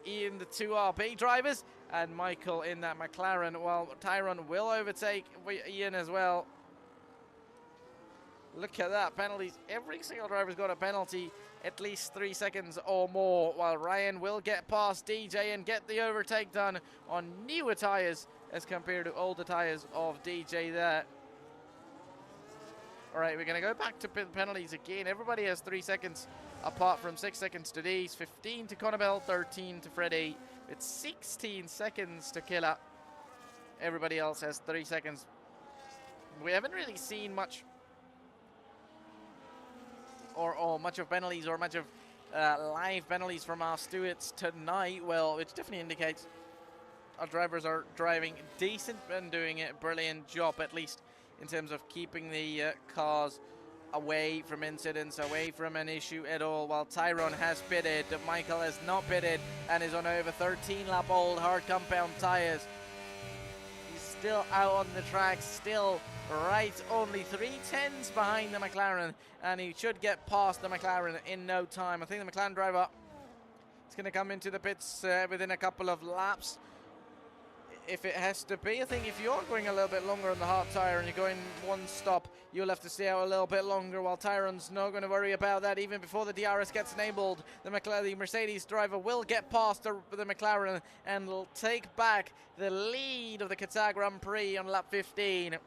Ian, the 2 RP drivers, and Michael in that McLaren, while Tyron will overtake Ian as well. Look at that, penalties. Every single driver's got a penalty, at least 3 seconds or more, while Ryan will get past DJ and get the overtake done on newer tyres as compared to older tyres of DJ there. All right, we're going to go back to penalties again. Everybody has 3 seconds, apart from 6 seconds to Dees, 15 to Conabel, 13 to Freddy. It's 16 seconds to Killer. Everybody else has 3 seconds. We haven't really seen much or much of penalties or much of live penalties from our stewards tonight. Well, which definitely indicates our drivers are driving decent and doing a brilliant job, at least in terms of keeping the cars away from incidents, away from an issue at all. While Tyrone has pitted, Michael has not pitted and is on over 13-lap-old hard compound tires. He's still out on the track, still right only 3/10 behind the McLaren, and he should get past the McLaren in no time. I think the McLaren driver is going to come into the pits within a couple of laps, if it has to be. I think if you're going a little bit longer on the hard tire and you're going one stop, you'll have to stay out a little bit longer, while Tyrone's not going to worry about that. Even before the DRS gets enabled, the Mercedes driver will get past the McLaren and will take back the lead of the Qatar Grand Prix on lap 15.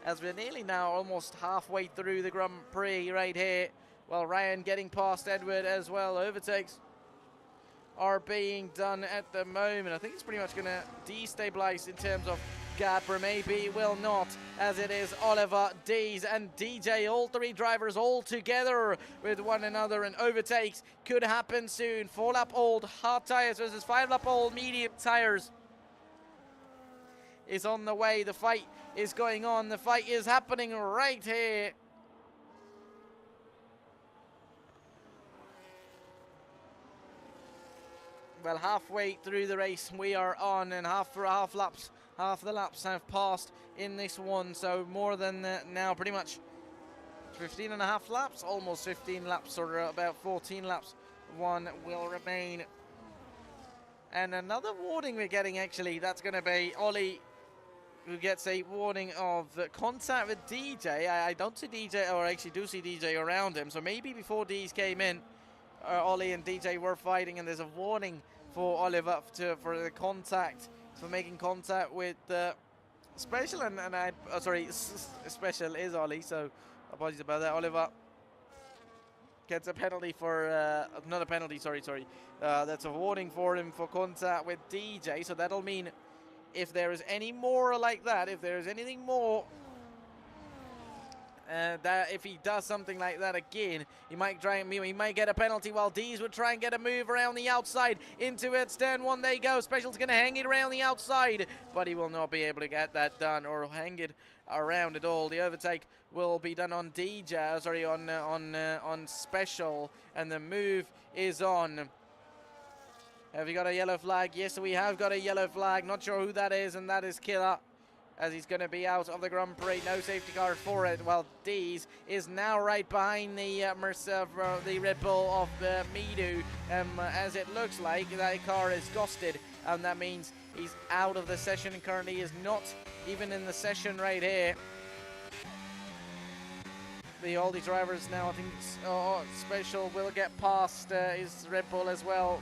As we're nearly now almost halfway through the Grand Prix right here, while Ryan getting past Edward as well. Overtakes are being done at the moment. I think it's pretty much going to destabilize in terms of gap, or maybe it will not, as it is Oliver, Dees and DJ, all three drivers all together with one another, and overtakes could happen soon. 4-lap-old hard tires versus 5-lap-old medium tires is on the way. The fight is going on. The fight is happening right here. Well, halfway through the race we are on, and half the laps have passed in this one, so more than now pretty much 15 and a half laps, almost 15 laps, or about 14 laps. One will remain. And another warning we're getting, actually, that's going to be Ollie, who gets a warning of contact with DJ. I don't see DJ, or actually do see DJ around him, so maybe before D's came in, Ollie and DJ were fighting, and there's a warning for Oliver for the contact, for making contact with Special, and sorry, Special is Ollie, so apologies about that. Oliver gets a penalty for, not a penalty, sorry, that's a warning for him for contact with DJ, so that'll mean if there is any more like that, if there is anything more, that if he does something like that again, he might get a penalty, while Dees would try and get a move around the outside into it. Turn one, they go. Special's going to hang it around the outside, but he will not be able to get that done or hang it around at all. The overtake will be done on DJ, sorry, on Special, and the move is on. Have we got a yellow flag? Yes, we have got a yellow flag. Not sure who that is, and that is Killer, as he's going to be out of the Grand Prix. No safety car for it, while Dees is now right behind the the Red Bull of Midu, as it looks like that car is ghosted, and that means he's out of the session and currently is not even in the session right here. All the drivers now, I think Special will get past his Red Bull as well.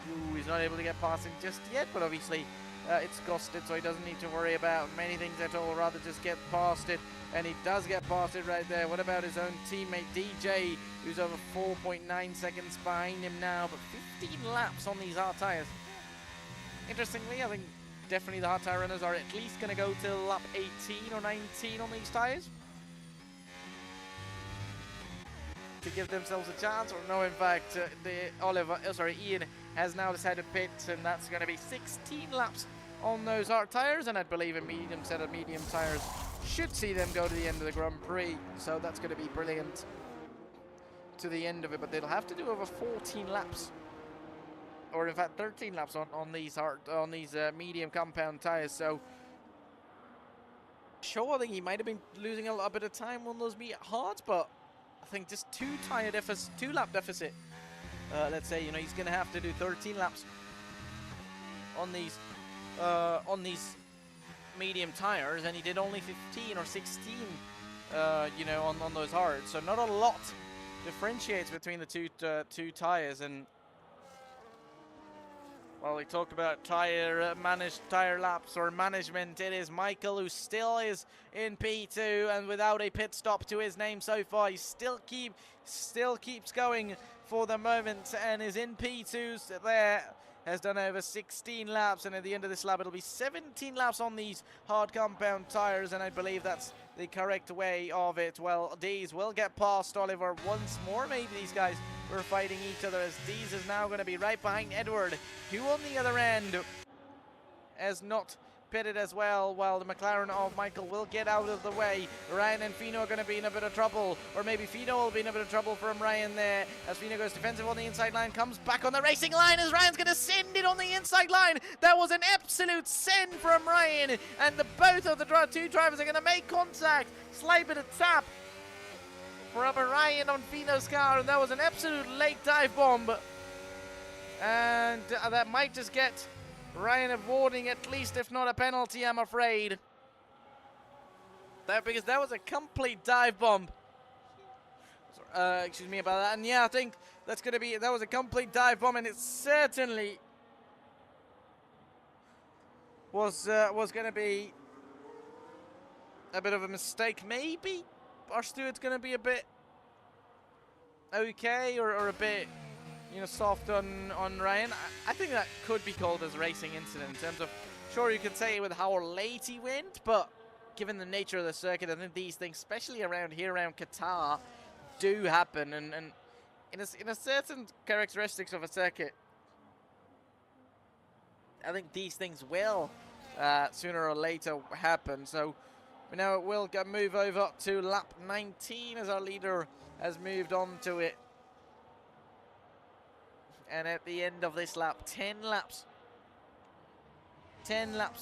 Ooh, he's not able to get past him just yet, but obviously it's ghosted, so he doesn't need to worry about many things at all, rather just get past it, and he does get past it right there. What about his own teammate DJ, who's over 4.9 seconds behind him now, but 15 laps on these hard tires. Interestingly, I think definitely the hard tire runners are at least going to go till lap 18 or 19 on these tires to give themselves a chance, or no, in fact, Ian has now decided to pit, and that's going to be 16 laps on those hard tires, and I believe a medium set of medium tires should see them go to the end of the Grand Prix, so that's going to be brilliant to the end of it. But they'll have to do over 14 laps, or in fact 13 laps on these medium compound tires. So sure, I think he might have been losing a little bit of time on those hards, but I think just two lap deficit. Let's say, he's going to have to do 13 laps on these medium tires, and he did only 15 or 16, on those hards. So not a lot differentiates between the two tires. And well, we talked about managed tire laps or management. It is Michael who still is in P2 and without a pit stop to his name so far. He still keeps going for the moment and is in P2s there. has done over 16 laps, and at the end of this lap it'll be 17 laps on these hard compound tires, and I believe that's the correct way of it. Well, Dees will get past Oliver once more. Maybe these guys were fighting each other, as Dees is now going to be right behind Edward, who on the other end has not pitted as well, while the McLaren of Michael will get out of the way. Ryan and Fino are going to be in a bit of trouble, or maybe Fino will be in a bit of trouble from Ryan there, as Fino goes defensive on the inside line, comes back on the racing line as Ryan's going to send it on the inside line. That was an absolute send from Ryan, and both of the two drivers are going to make contact. Slight bit of tap from Ryan on Fino's car, and that was an absolute late dive bomb, and that might just get Ryan avoiding at least, if not a penalty, I'm afraid. Because that was a complete dive bomb. Excuse me about that. And yeah, I think that's going to be, that was a complete dive bomb, and it certainly was going to be a bit of a mistake. Maybe our steward's going to be a bit okay, or a bit, you know, soft on Ryan. I think that could be called as a racing incident in terms of, sure, you could say with how late he went, but given the nature of the circuit, I think these things, especially around here, around Qatar, do happen, and in a certain characteristics of a circuit, I think these things will sooner or later happen. So now it will move over to lap 19 as our leader has moved on to it. And at the end of this lap, 10 laps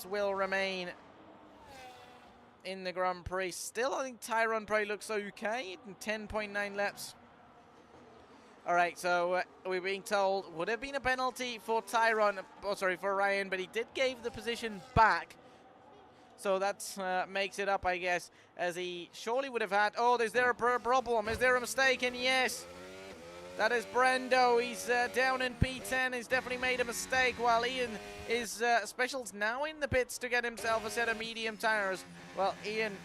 will remain in the Grand Prix. Still, I think Tyrone probably looks okay. 10.9 laps. All right, so we're being told would have been a penalty for Tyrone, for Ryan, but he did give the position back. So that makes it up, I guess, as he surely would have had. Oh, is there a problem? Is there a mistake? And yes, that is Brendo. He's down in P10. He's definitely made a mistake, while Ian is Specials now in the pits to get himself a set of medium tires. Well, Ian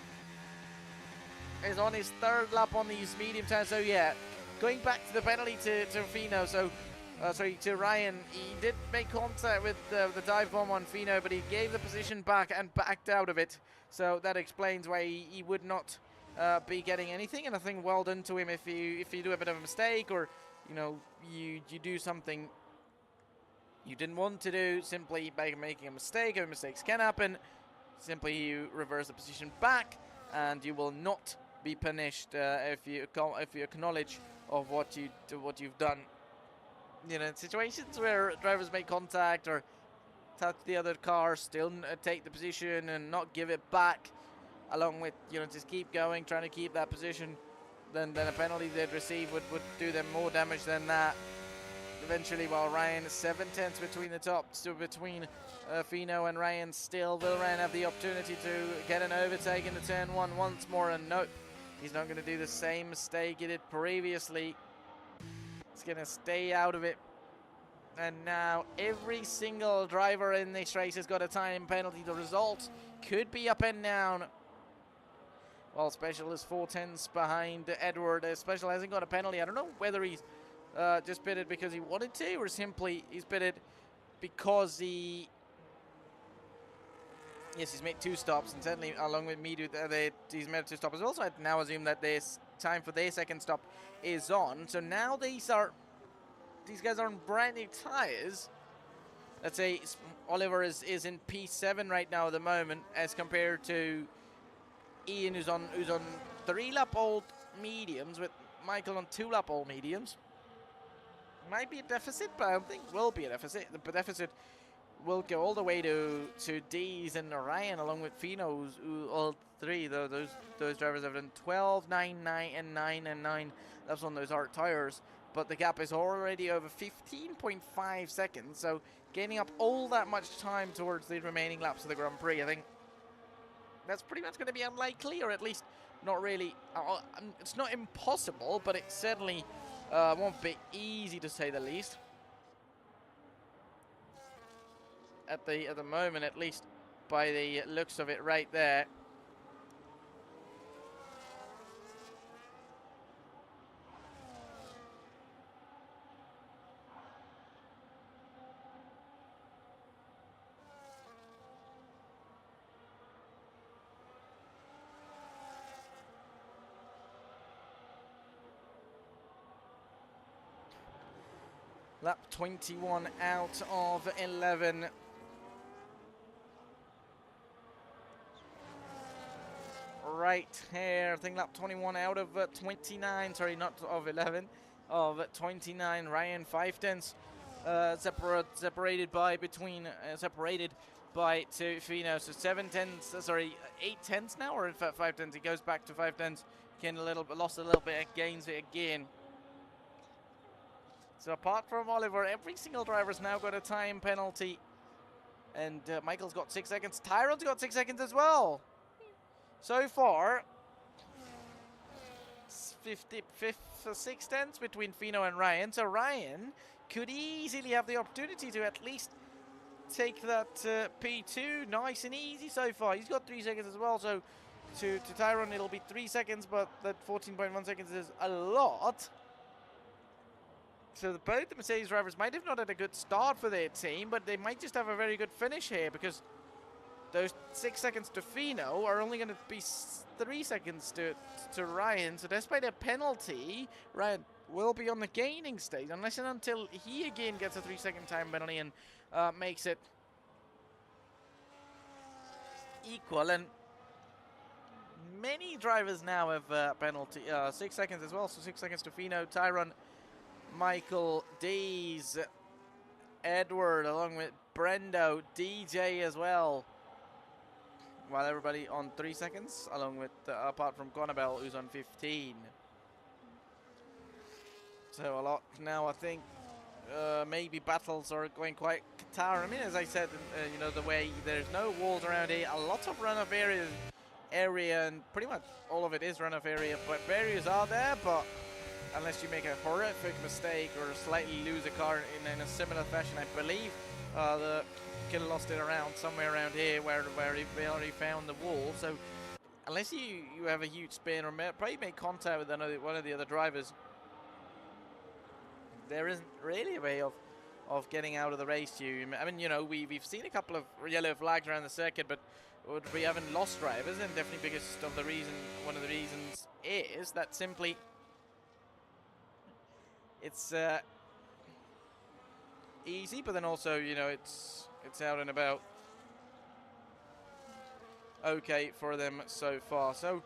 is on his third lap on these medium tires. So yeah, going back to the penalty to Fino. So to Ryan, he did make contact with the dive bomb on Fino, but he gave the position back and backed out of it. So that explains why he would not be getting anything. And I think well done to him if you do a bit of a mistake, or you know, you do something you didn't want to do simply by making a mistake. And mistakes can happen. Simply you reverse the position back, and you will not be punished if you acknowledge of what you've done. You know, in situations where drivers make contact or touch the other car, still take the position and not give it back, along with, you know, just keep going, trying to keep that position, then a penalty they'd receive would do them more damage than that. Eventually, while Ryan is 7/10 between the top, still between Fino and Ryan, still will Ryan have the opportunity to get an overtake into turn one once more, and nope, he's not going to do the same mistake he did previously. He's going to stay out of it. And now every single driver in this race has got a time penalty. The result could be up and down. Well, Special is 4/10 behind Edward. Special hasn't got a penalty. I don't know whether he's just pitted because he wanted to, or simply he's pitted because he... Yes, he's made 2 stops, and certainly along with me, he's made 2 stops as well. So I now assume that this time for their second stop is on. So now these guys are on brand new tires. Let's say Oliver is in P7 right now at the moment, as compared to Ian, who's on 3-lap-old mediums, with Michael on 2-lap-old mediums. Might be a deficit, but I don't think will be a deficit. The deficit will go all the way to Dees and Ryan, along with Fino, who all three, those drivers have done 12, 9, 9, and 9 and 9. That's on those hard tires. But the gap is already over 15.5 seconds, so gaining up all that much time towards the remaining laps of the Grand Prix, I think that's pretty much going to be unlikely, or at least not really. It's not impossible, but it certainly won't be easy, to say the least. At the moment, at least, by the looks of it right there. Lap 21 out of 11. Right here, I think lap 21 out of 29, sorry, not of 11, of 29. Ryan 5/10 separated by Tufino, so 7/10, sorry, 8/10 now, or 5/10. He goes back to 5/10. Again, lost a little bit, gains it again. So apart from Oliver, every single driver's now got a time penalty, and Michael's got 6 seconds. Tyron's got 6 seconds as well. So far, 6/10 between Fino and Ryan. So Ryan could easily have the opportunity to at least take that P2 nice and easy so far. He's got 3 seconds as well. So to Tyron, it'll be 3 seconds, but that 14.1 seconds is a lot. So both the Mercedes drivers might have not had a good start for their team, but they might just have a very good finish here, because those 6 seconds to Fino are only going to be 3 seconds to Ryan. So despite a penalty, Ryan will be on the gaining stage, unless and until he again gets a 3-second time penalty and makes it equal. And many drivers now have penalty 6 seconds as well. So 6 seconds to Fino, Tyron, Michael, Dees, Edward, along with Brendo, DJ as well. While everybody on 3 seconds, along with, apart from Gonabel, who's on 15. So a lot now, I think, maybe battles are going quite QATAR. I mean, as I said, you know, the way there's no walls around here, a lot of runoff area, and pretty much all of it is runoff area, but barriers are there, but unless you make a horrific mistake or slightly lose a car in a similar fashion, I believe the killer lost it around somewhere around here where he already found the wall. So unless you have a huge spin or probably make contact with one of the other drivers, there isn't really a way of getting out of the race. I mean, you know, we've seen a couple of yellow flags around the circuit, but we haven't lost drivers, and definitely one of the reasons is that simply it's easy, but then also, you know, it's out and about okay for them so far. So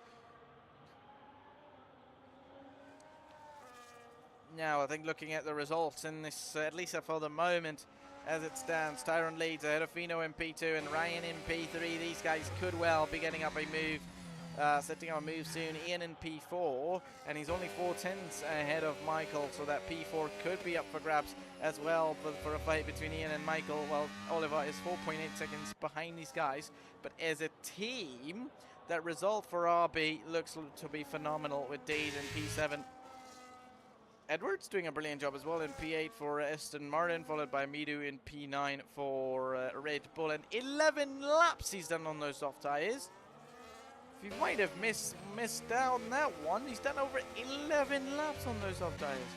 now I think looking at the results in this, at least for the moment as it stands, Tyron leads ahead of Fino in P2 and Ryan in P3. These guys could well be getting up a move, setting up a move soon. Ian in P4, and he's only 4/10 ahead of Michael, so that P4 could be up for grabs as well for a fight between Ian and Michael. Well, Oliver is 4.8 seconds behind these guys, but as a team, that result for RB looks to be phenomenal with Dees in P7. Edwards doing a brilliant job as well in P8 for Aston Martin, followed by Midu in P9 for Red Bull, and 11 laps he's done on those soft tyres. If you might have missed out on that one, he's done over 11 laps on those soft tyres.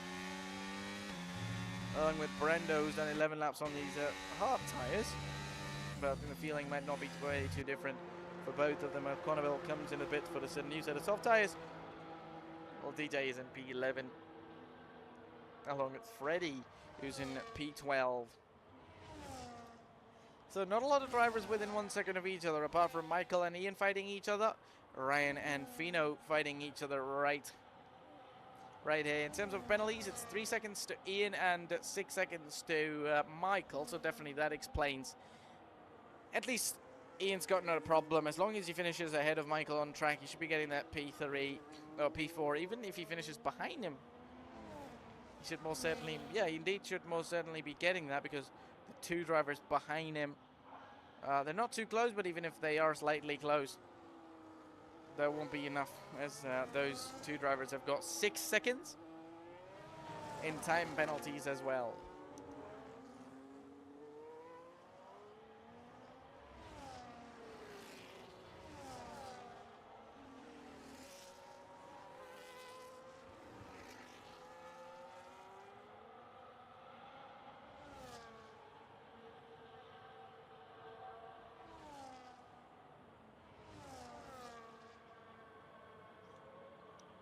Along with Brendo, who's done 11 laps on these hard tyres. But I think the feeling might not be way too different for both of them. Conneville comes in a bit for the new set of soft tyres. Well, DJ is in P11. Along with Freddie, who's in P12. So not a lot of drivers within 1 second of each other, apart from Michael and Ian fighting each other. Ryan and Fino fighting each other right here. In terms of penalties, it's 3 seconds to Ian and 6 seconds to Michael. So definitely that explains. At least Ian's got not a problem. As long as he finishes ahead of Michael on track, he should be getting that P3 or P4. Even if he finishes behind him, he should most certainly, yeah, indeed should most certainly be getting that, because the two drivers behind him, they're not too close, but even if they are slightly close, that won't be enough, as those two drivers have got 6 seconds in time penalties as well.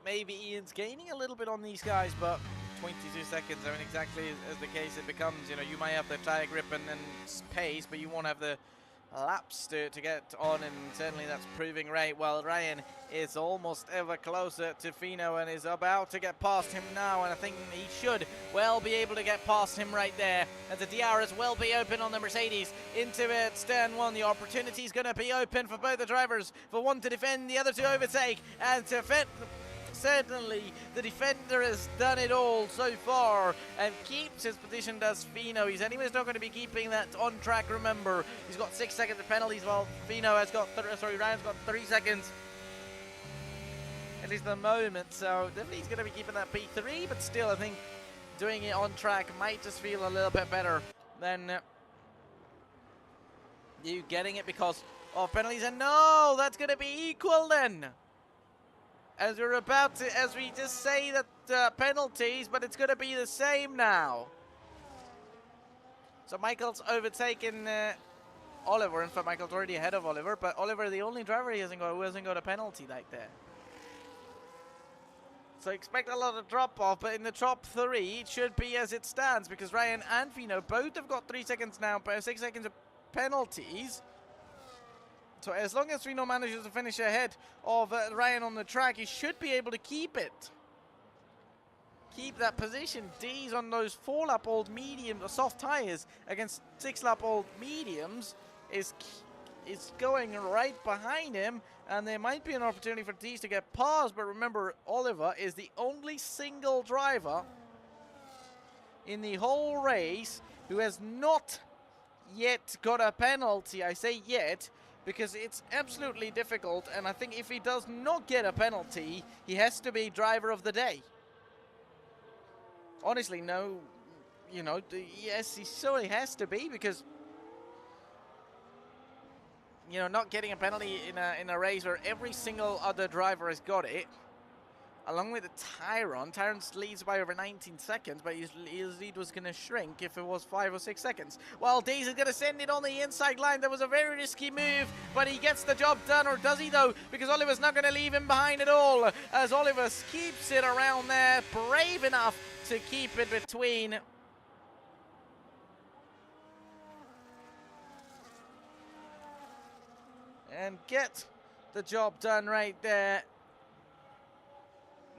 Maybe Ian's gaining a little bit on these guys, but 22 seconds. I mean, exactly as the case it becomes. You know, you might have the tire grip and pace, but you won't have the laps to get on, and certainly that's proving right. Well, Ryan is almost ever closer to Fino and is about to get past him now, and I think he should well be able to get past him right there, as the DRS will be open on the Mercedes into it. Turn 1, the opportunity is going to be open for both the drivers, for one to defend, the other to overtake, and to fit. Certainly, the defender has done it all so far and keeps his position, does Fino. He's anyways not going to be keeping that on track, remember. He's got 6 seconds of penalties, while Fino has got, Ryan's got 3 seconds. At least at the moment, so definitely he's going to be keeping that P3, but still, I think doing it on track might just feel a little bit better than you getting it because of penalties. And no, that's going to be equal then. As we're about to, as we just say that penalties, but it's going to be the same now. So Michael's overtaken Oliver. In fact, Michael's already ahead of Oliver, but Oliver, the only driver who hasn't got a penalty like that. So expect a lot of drop-off, but in the top 3, it should be as it stands, because Ryan and Fino both have got 3 seconds now, but 6 seconds of penalties. So as long as Fino manages to finish ahead of Ryan on the track, he should be able to keep it. Keep that position. D's on those 4-lap-old medium soft tires against 6-lap-old mediums is going right behind him, and there might be an opportunity for D's to get past, but remember, Oliver is the only single driver in the whole race who has not yet got a penalty. I say yet, because it's absolutely difficult, and I think if he does not get a penalty, he has to be driver of the day. Honestly, no, you know, yes, he surely has to be, because, you know, not getting a penalty in a race where every single other driver has got it, along with the Tyron. Tyron leads by over 19 seconds, but his lead was going to shrink if it was 5 or 6 seconds. Well, Dees is going to send it on the inside line. That was a very risky move, but he gets the job done, or does he though? Because Oliver's not going to leave him behind at all, as Oliver keeps it around there, brave enough to keep it between. And get the job done right there.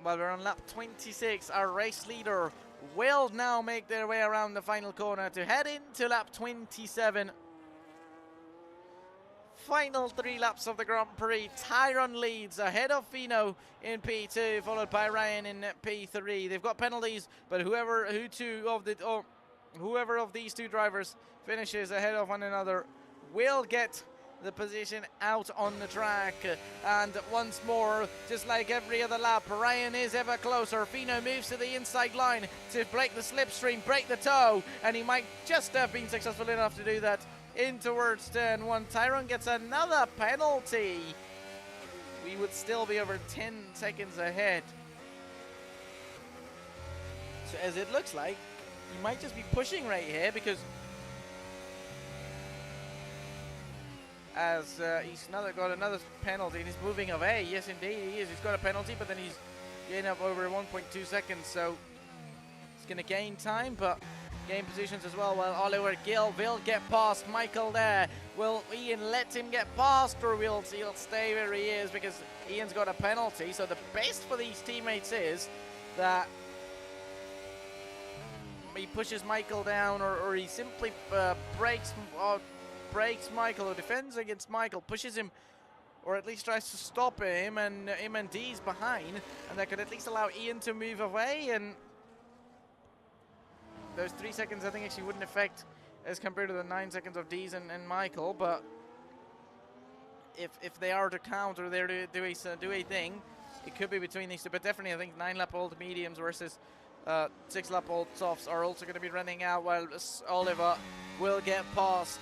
Well, we're on lap 26. Our race leader will now make their way around the final corner to head into lap 27. Final 3 laps of the Grand Prix. Tyron leads ahead of Fino in P2, followed by Ryan in P3. They've got penalties, but whoever of these two drivers finishes ahead of one another will get the position out on the track. And once more, just like every other lap, Ryan is ever closer. Fino moves to the inside line to break the slipstream, break the toe, and he might just have been successful enough to do that in towards turn 1. Tyron gets another penalty. We would still be over 10 seconds ahead. So as it looks like, he might just be pushing right here, because as he's got another penalty and he's moving away. Yes, indeed he is. He's got a penalty, but then he's getting up over 1.2 seconds, so he's going to gain time, but gain positions as well. While Oliver Gill will get past Michael there. Will Ian let him get past, or he'll stay where he is, because Ian's got a penalty? So the best for these teammates is that he pushes Michael down, or he simply breaks Michael, or defends against Michael, pushes him, or at least tries to stop him, and D's behind, and that could at least allow Ian to move away. And those 3 seconds I think actually wouldn't affect as compared to the 9 seconds of D's and Michael, but if they are to count, or they're to do a thing, it could be between these two. But definitely I think 9-lap-old mediums versus 6-lap-old softs are also going to be running out, while Oliver will get past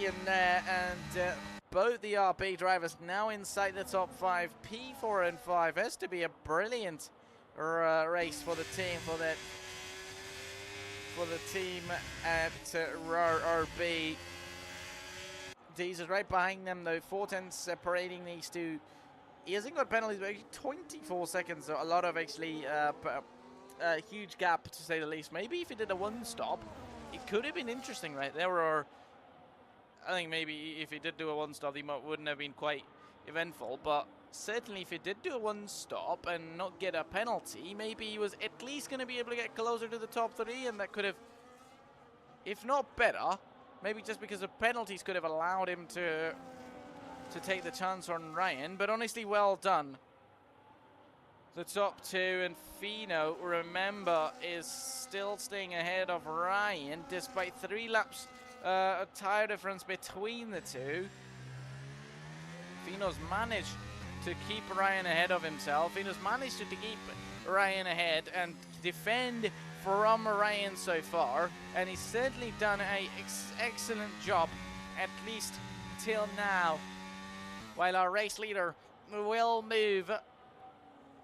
Ian there, and both the RP drivers now inside the top 5. P4 and 5 has to be a brilliant race for the team, for the team at RB. D's is right behind them though, 4 tenths separating these two He hasn't got penalties, but 24 seconds, so a lot of actually a huge gap, to say the least. Maybe if he did a one-stop, it could have been interesting right there, or I think maybe if he did do a one-stop, he wouldn't have been quite eventful, but certainly if he did do a one-stop and not get a penalty, maybe he was at least going to be able to get closer to the top 3, and that could have, if not better, maybe just because of penalties could have allowed him to take the chance on Ryan. But honestly, well done. The top 2, and Fino, remember, is still staying ahead of Ryan despite 3 laps a tire difference between the two. Fino's managed to keep Ryan ahead of himself. Fino's managed to keep Ryan ahead and defend from Ryan so far, and he's certainly done an excellent job, at least till now, while our race leader will move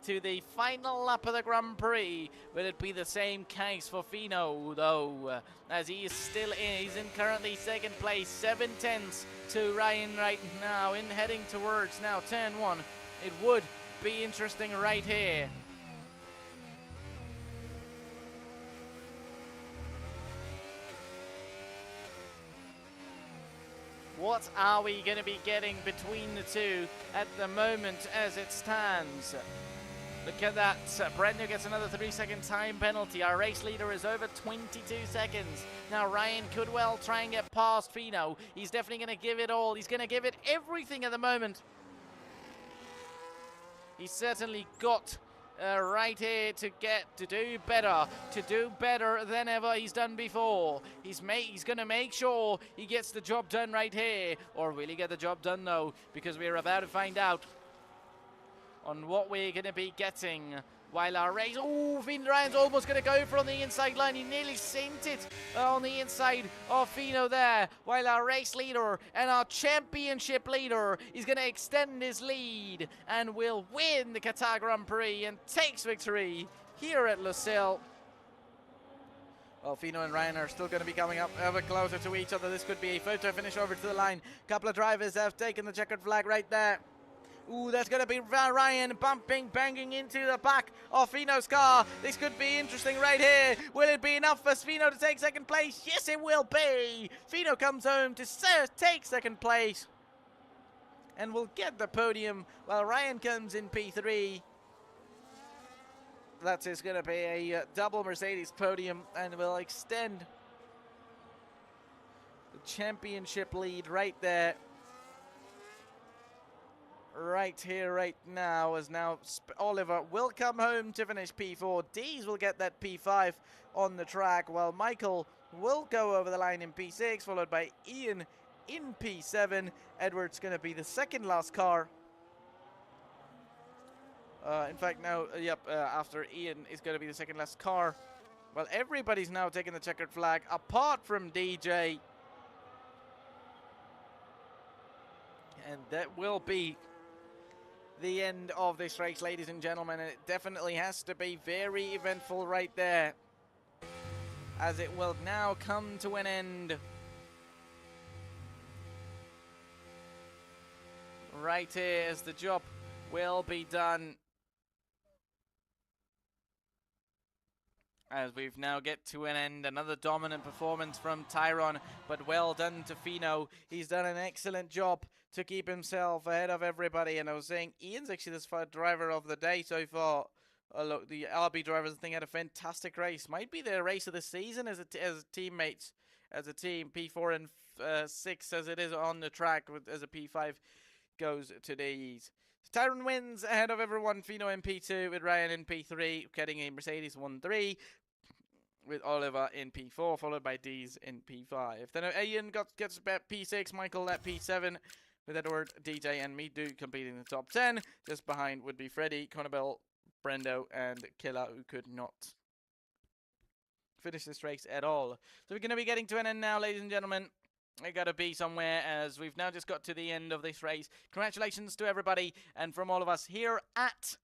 to the final lap of the Grand Prix. Will it be the same case for Fino, though, as he is still in? He's in currently 2nd place, 7/10 to Ryan right now, in heading towards now turn 1. It would be interesting right here. What are we going to be getting between the two at the moment as it stands? Look at that. Brendo gets another 3-second time penalty. Our race leader is over 22 seconds. Now Ryan could well try and get past Fino. He's definitely going to give it all. He's going to give it everything at the moment. He's certainly got right here to do better than ever he's done before. He's going to make sure he gets the job done right here. Or will he get the job done, though? Because we're about to find out on what we're going to be getting while our race... Oh, Fino Ryan's almost going to go for on the inside line. He nearly sent it on the inside of Fino there, while our race leader and our championship leader is going to extend his lead and will win the Qatar Grand Prix and takes victory here at Lusail. Well, Fino and Ryan are still going to be coming up ever closer to each other. This could be a photo finish over to the line. A couple of drivers have taken the checkered flag right there. Ooh, that's going to be Ryan banging into the back of Fino's car. This could be interesting right here. Will it be enough for Fino to take 2nd place? Yes, it will be. Fino comes home to take 2nd place and will get the podium while Ryan comes in P3. That is going to be a double Mercedes podium and will extend the championship lead right there. Right here, right now, as now Oliver will come home to finish P4. Dees will get that P5 on the track, while Michael will go over the line in P6, followed by Ian in P7. Edward's going to be the 2nd last car. In fact, now, after Ian is going to be the 2nd last car. Well, everybody's now taking the checkered flag, apart from DJ. And that will be the end of this race, ladies and gentlemen, and it definitely has to be very eventful right there, as it will now come to an end right here, as the job will be done, as we've now get to an end. Another dominant performance from Tyron, but well done to Fino. He's done an excellent job to keep himself ahead of everybody, and I was saying Ian's actually the driver of the day so far. Look, the RB drivers, I think, had a fantastic race. Might be their race of the season as teammates, as a team. P4 and 6 as it is on the track, as a P5 goes to these. Tyron wins ahead of everyone. Fino in P2 with Ryan in P3, getting a Mercedes 1-3. With Oliver in P4, followed by Dees in P5. Then Ian gets P6, Michael at P7, with Edward, DJ, and Midu completing the top 10. Just behind would be Freddie, Conabel, Brendo, and Killer, who could not finish this race at all. So we're going to be getting to an end now, ladies and gentlemen. I gotta be somewhere, as we've now just got to the end of this race. Congratulations to everybody, and from all of us here at